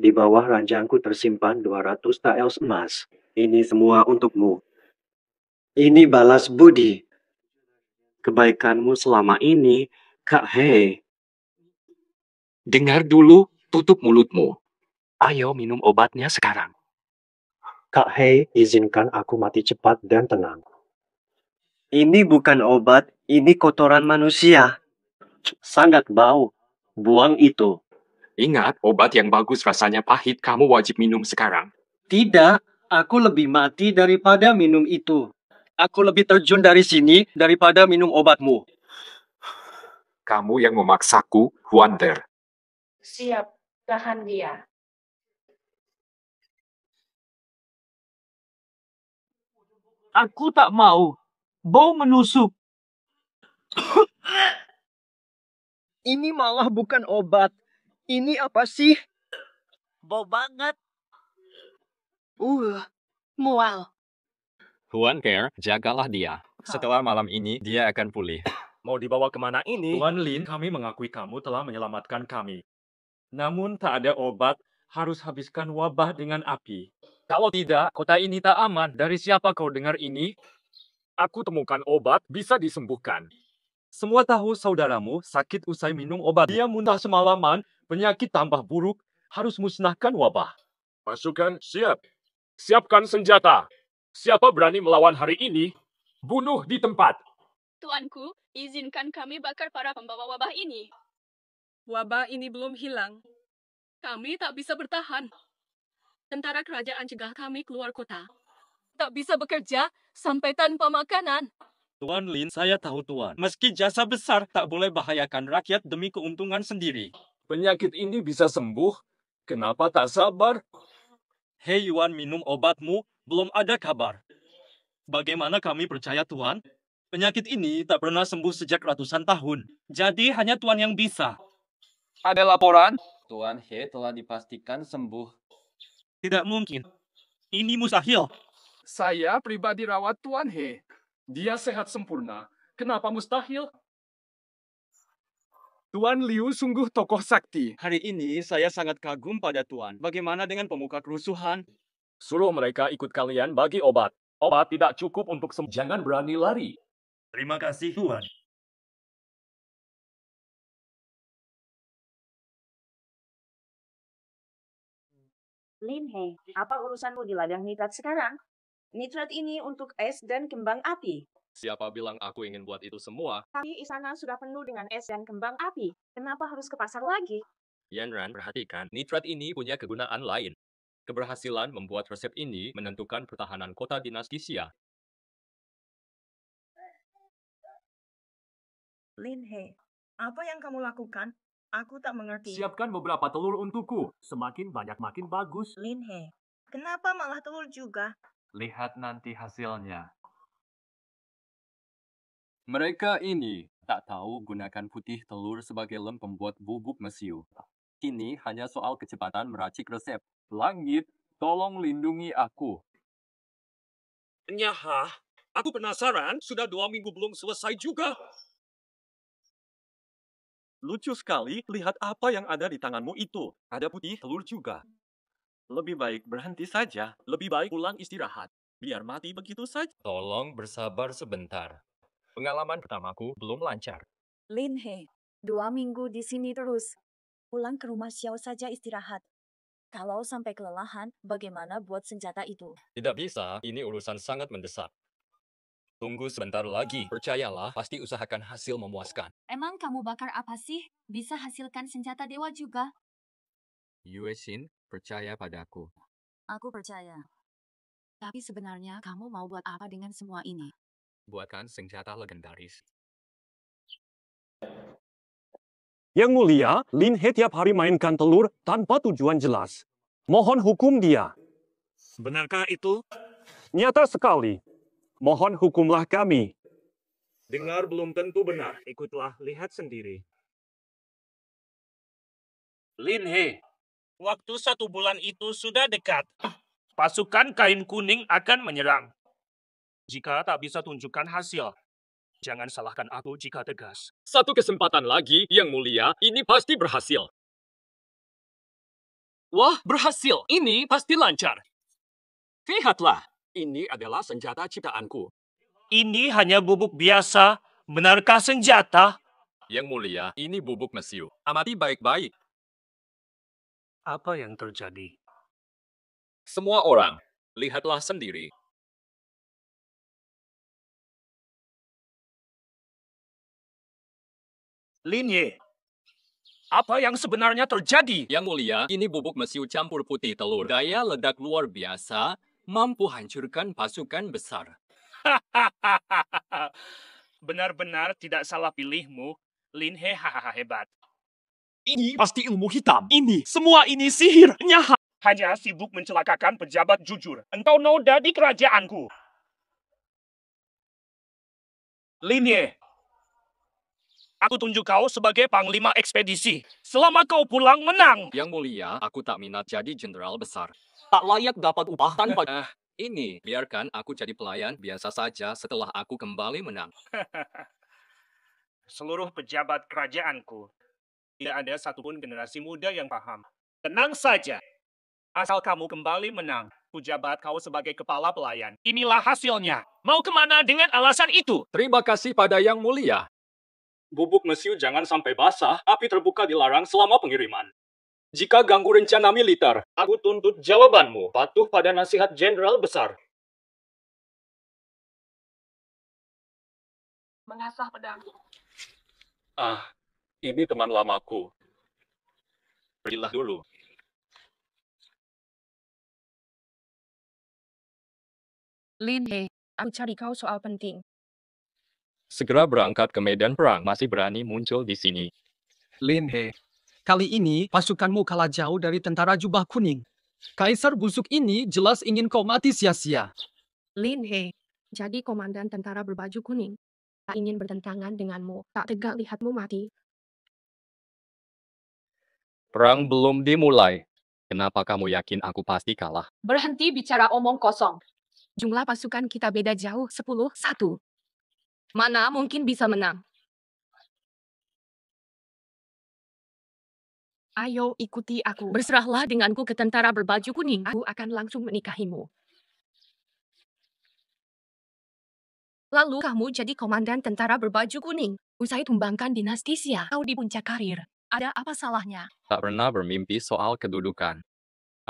Di bawah ranjangku tersimpan 200 tael emas. Ini semua untukmu. Ini balas budi. Kebaikanmu selama ini, Kak Hei. Dengar dulu, tutup mulutmu. Ayo minum obatnya sekarang. Kak Hei, izinkan aku mati cepat dan tenang. Ini bukan obat, ini kotoran manusia. Sangat bau. Buang itu. Ingat, obat yang bagus rasanya pahit, kamu wajib minum sekarang. Tidak, aku lebih mati daripada minum itu. Aku lebih terjun dari sini daripada minum obatmu. Kamu yang memaksaku, Huander. Siap, tahan dia. Aku tak mau. Bau menusuk. Ini malah bukan obat. Ini apa sih? Bau banget. Mual. Huan Care, jagalah dia. Setelah malam ini, dia akan pulih. Mau dibawa kemana ini? Tuan Lin, kami mengakui kamu telah menyelamatkan kami. Namun tak ada obat, harus habiskan wabah dengan api. Kalau tidak, kota ini tak aman. Dari siapa kau dengar ini? Aku temukan obat, bisa disembuhkan. Semua tahu saudaramu sakit usai minum obat. Dia muntah semalaman, penyakit tambah buruk, harus musnahkan wabah. Pasukan, siap. Siapkan senjata. Siapa berani melawan hari ini, bunuh di tempat. Tuanku, izinkan kami bakar para pembawa wabah ini. Wabah ini belum hilang. Kami tak bisa bertahan. Tentara kerajaan cegah kami keluar kota. Tak bisa bekerja sampai tanpa makanan. Tuan Lin, saya tahu Tuan. Meski jasa besar, tak boleh bahayakan rakyat demi keuntungan sendiri. Penyakit ini bisa sembuh. Kenapa tak sabar? Hei Yuan, minum obatmu. Belum ada kabar. Bagaimana kami percaya Tuan? Penyakit ini tak pernah sembuh sejak ratusan tahun. Jadi hanya Tuan yang bisa. Ada laporan? Tuan He telah dipastikan sembuh. Tidak mungkin. Ini mustahil. Saya pribadi rawat Tuan He. Dia sehat sempurna. Kenapa mustahil? Tuan Liu sungguh tokoh sakti. Hari ini saya sangat kagum pada Tuan. Bagaimana dengan pemuka kerusuhan? Suruh mereka ikut kalian bagi obat. Obat tidak cukup untuk sembuh. Jangan berani lari. Terima kasih, Tuan. Lin He, apa urusanmu di ladang nitrat sekarang? Nitrat ini untuk es dan kembang api. Siapa bilang aku ingin buat itu semua? Tapi istana sudah penuh dengan es dan kembang api. Kenapa harus ke pasar lagi? Yanran, perhatikan, nitrat ini punya kegunaan lain. Keberhasilan membuat resep ini menentukan pertahanan kota dinasti Xia. Lin He, apa yang kamu lakukan? Aku tak mengerti. Siapkan beberapa telur untukku. Semakin banyak makin bagus. Lin He, kenapa malah telur juga? Lihat nanti hasilnya. Mereka ini tak tahu gunakan putih telur sebagai lem pembuat bubuk mesiu. Ini hanya soal kecepatan meracik resep. Langit, tolong lindungi aku. Nyahah, aku penasaran. Sudah 2 minggu belum selesai juga. Lucu sekali, lihat apa yang ada di tanganmu itu. Ada putih telur juga. Lebih baik berhenti saja. Lebih baik pulang istirahat. Biar mati begitu saja. Tolong bersabar sebentar. Pengalaman pertamaku belum lancar. Lin He, 2 minggu di sini terus. Pulang ke rumah Xiao saja istirahat. Kalau sampai kelelahan, bagaimana buat senjata itu? Tidak bisa, ini urusan sangat mendesak. Tunggu sebentar lagi. Percayalah, pasti usahakan hasil memuaskan. Emang kamu bakar apa sih? Bisa hasilkan senjata dewa juga. Yue Xin, percaya padaku. Aku percaya. Tapi sebenarnya kamu mau buat apa dengan semua ini? Buatkan senjata legendaris. Yang mulia, Lin He tiap hari mainkan telur tanpa tujuan jelas. Mohon hukum dia. Benarkah itu? Nyata sekali. Mohon hukumlah kami. Dengar belum tentu benar. Ikutlah, lihat sendiri. Lin He, waktu 1 bulan itu sudah dekat. Pasukan kain kuning akan menyerang. Jika tak bisa tunjukkan hasil, jangan salahkan aku jika tegas. Satu kesempatan lagi, Yang Mulia, ini pasti berhasil. Wah, berhasil. Ini pasti lancar. Lihatlah, ini adalah senjata ciptaanku. Ini hanya bubuk biasa. Benarkah senjata? Yang Mulia, ini bubuk mesiu. Amati baik-baik. Apa yang terjadi? Semua orang, lihatlah sendiri. Lin Ye, apa yang sebenarnya terjadi? Yang Mulia, ini bubuk mesiu campur putih telur. Daya ledak luar biasa, mampu hancurkan pasukan besar. Benar-benar tidak salah pilihmu. Lin He hebat. Ini pasti ilmu hitam. Semua ini sihir. Nyaha. Hanya sibuk mencelakakan pejabat jujur. Engkau noda di kerajaanku. Lin Ye, aku tunjuk kau sebagai panglima ekspedisi. Selama kau pulang menang. Yang Mulia, aku tak minat jadi jenderal besar. Tak layak dapat upah tanpa... Ini, biarkan aku jadi pelayan biasa saja setelah aku kembali menang. Seluruh pejabat kerajaanku, tidak ada satupun generasi muda yang paham. Tenang saja. Asal kamu kembali menang, pejabat kau sebagai kepala pelayan. Inilah hasilnya. Mau kemana dengan alasan itu? Terima kasih pada Yang Mulia. Bubuk mesiu jangan sampai basah, api terbuka dilarang selama pengiriman. Jika ganggu rencana militer, aku tuntut jawabanmu. Patuh pada nasihat jenderal besar. Mengasah pedang. Ini teman lamaku. Pergilah dulu. Lin He, aku cari kau soal penting. Segera berangkat ke medan perang, masih berani muncul di sini. Lin He, kali ini pasukanmu kalah jauh dari tentara jubah kuning. Kaisar busuk ini jelas ingin kau mati sia-sia. Lin He, jadi komandan tentara berbaju kuning. Tak ingin bertentangan denganmu, tak tegak lihatmu mati. Perang belum dimulai. Kenapa kamu yakin aku pasti kalah? Berhenti bicara omong kosong. Jumlah pasukan kita beda jauh, 10-1. Mana mungkin bisa menang? Ayo ikuti aku. Berserahlah denganku ke tentara berbaju kuning. Aku akan langsung menikahimu. Lalu kamu jadi komandan tentara berbaju kuning. Usai tumbangkan dinasti Xia, kau di puncak karir. Ada apa salahnya? Tak pernah bermimpi soal kedudukan.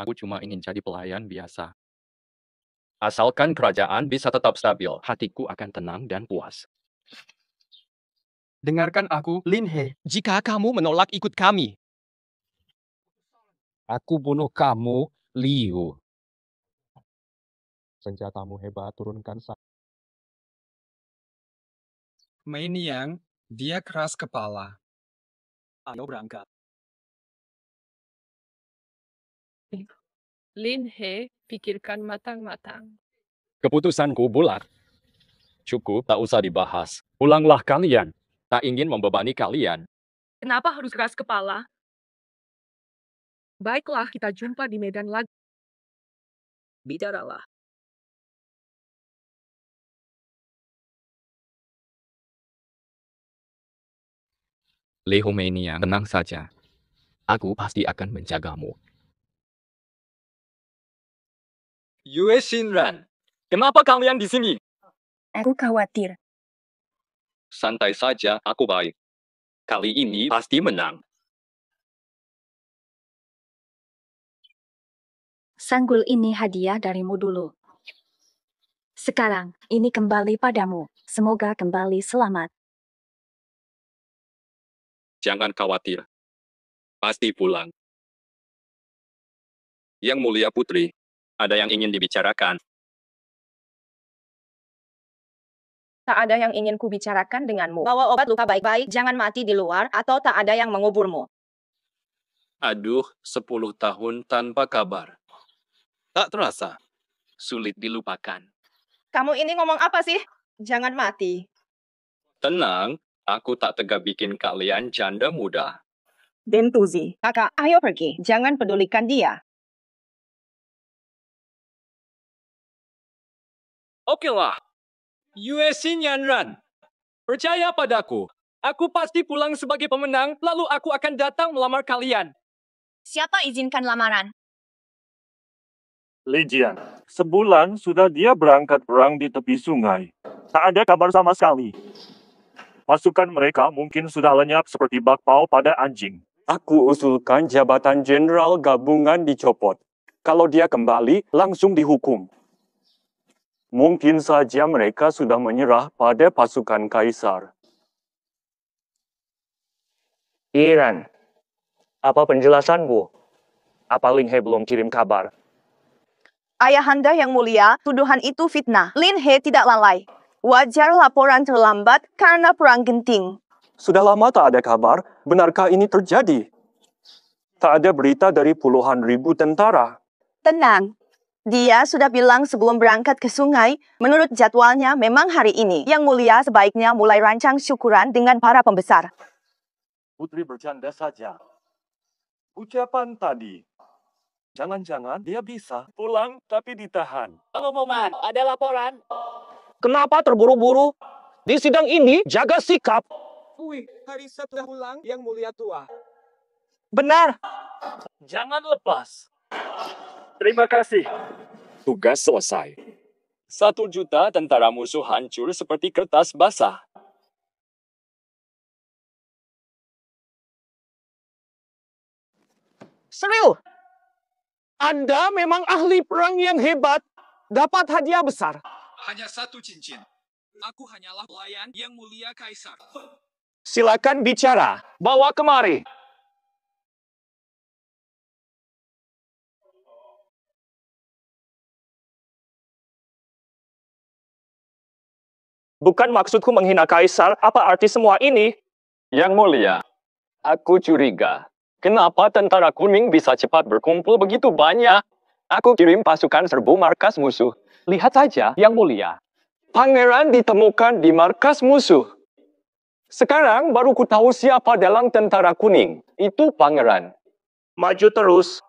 Aku cuma ingin jadi pelayan biasa. Asalkan kerajaan bisa tetap stabil, hatiku akan tenang dan puas. Dengarkan aku, Lin He. Jika kamu menolak ikut kami, Aku bunuh kamu, Liu. Senjatamu hebat, turunkan saya. Mei Niang, dia keras kepala. Ayo berangkat. Lin He, pikirkan matang-matang. Keputusanku bulat. Cukup, tak usah dibahas. Pulanglah kalian. Tak ingin membebani kalian. Kenapa harus keras kepala? Baiklah, kita jumpa di medan lagi. Bicaralah. Lehomenia, tenang saja. Aku pasti akan menjagamu. Yue Shinran, kenapa kalian di sini? Aku khawatir. Santai saja, aku baik. Kali ini pasti menang. Sanggul ini hadiah darimu dulu. Sekarang, ini kembali padamu. Semoga kembali selamat. Jangan khawatir. Pasti pulang. Yang Mulia Putri, ada yang ingin dibicarakan. Tak ada yang ingin kubicarakan denganmu. Bawa obat luka baik-baik, jangan mati di luar, atau tak ada yang menguburmu. Aduh, 10 tahun tanpa kabar. Tak terasa. Sulit dilupakan. Kamu ini ngomong apa sih? Jangan mati. Tenang, aku tak tega bikin kalian janda muda. Dentuzi, kakak, ayo pergi. Jangan pedulikan dia. Okelah. Yue Xinyanran. Percaya padaku. Aku pasti pulang sebagai pemenang, lalu aku akan datang melamar kalian. Siapa izinkan lamaran? Legian, sebulan sudah dia berangkat perang di tepi sungai. Tak ada kabar sama sekali. Pasukan mereka mungkin sudah lenyap seperti bakpao pada anjing. Aku usulkan jabatan jenderal gabungan dicopot. Kalau dia kembali, langsung dihukum. Mungkin saja mereka sudah menyerah pada pasukan kaisar. Iran, apa penjelasanmu? Apa Lin He belum kirim kabar? Ayahanda yang mulia, tuduhan itu fitnah. Lin He tidak lalai. Wajar laporan terlambat karena perang genting. Sudah lama tak ada kabar, benarkah ini terjadi? Tak ada berita dari puluhan ribu tentara. Tenang. Dia sudah bilang sebelum berangkat ke sungai, menurut jadwalnya memang hari ini. Yang mulia sebaiknya mulai rancang syukuran dengan para pembesar. Putri bercanda saja. Ucapan tadi. Jangan-jangan dia bisa pulang tapi ditahan. Pengumuman, ada laporan. Kenapa terburu-buru? Di sidang ini, jaga sikap. Wih, hari setelah pulang yang mulia tua. Benar. Jangan lepas. Terima kasih. Tugas selesai. 1 juta tentara musuh hancur seperti kertas basah. Serius? Anda memang ahli perang yang hebat. Dapat hadiah besar. Hanya 1 cincin. Aku hanyalah pelayan yang mulia kaisar. Silakan bicara. Bawa kemari. Bukan maksudku menghina kaisar. Apa arti semua ini? Yang Mulia, aku curiga. Kenapa tentara kuning bisa cepat berkumpul begitu banyak? Aku kirim pasukan serbu markas musuh. Lihat saja, Yang Mulia. Pangeran ditemukan di markas musuh. Sekarang baru ku tahu siapa dalam tentara kuning. Itu pangeran. Maju terus.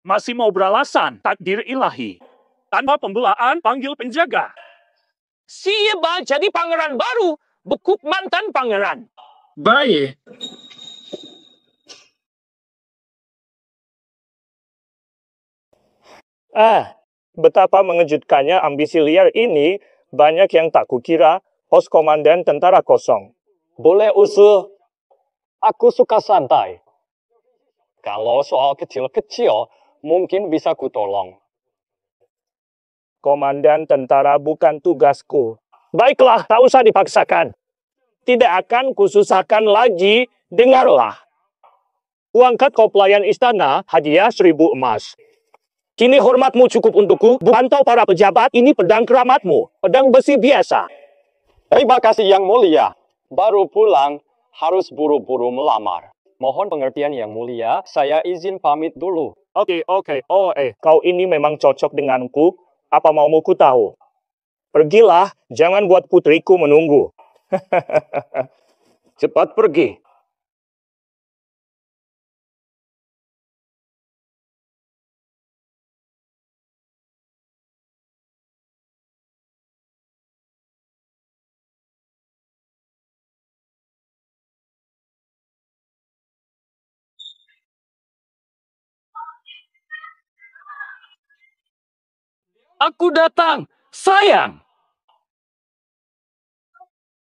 Masih mau beralasan takdir ilahi. Tanpa pembelaan panggil penjaga. Siapa jadi pangeran baru? Bekuk mantan pangeran. Baik. Betapa mengejutkannya ambisi liar ini, banyak yang tak kukira, pos komandan tentara kosong. Boleh usul. Aku suka santai. Kalau soal kecil-kecil, mungkin bisa kutolong. Komandan tentara bukan tugasku. Baiklah, tak usah dipaksakan. Tidak akan kususahkan lagi, dengarlah. Kuangkat kau pelayan istana, hadiah 1000 emas. Kini hormatmu cukup untukku, pantau para pejabat, ini pedang keramatmu, pedang besi biasa. Terima kasih Yang Mulia. Baru pulang, harus buru-buru melamar. Mohon pengertian Yang Mulia, saya izin pamit dulu. Oke. Kau ini memang cocok denganku. Apa maumu ku tahu? Pergilah, jangan buat putriku menunggu. Cepat pergi. Aku datang, sayang.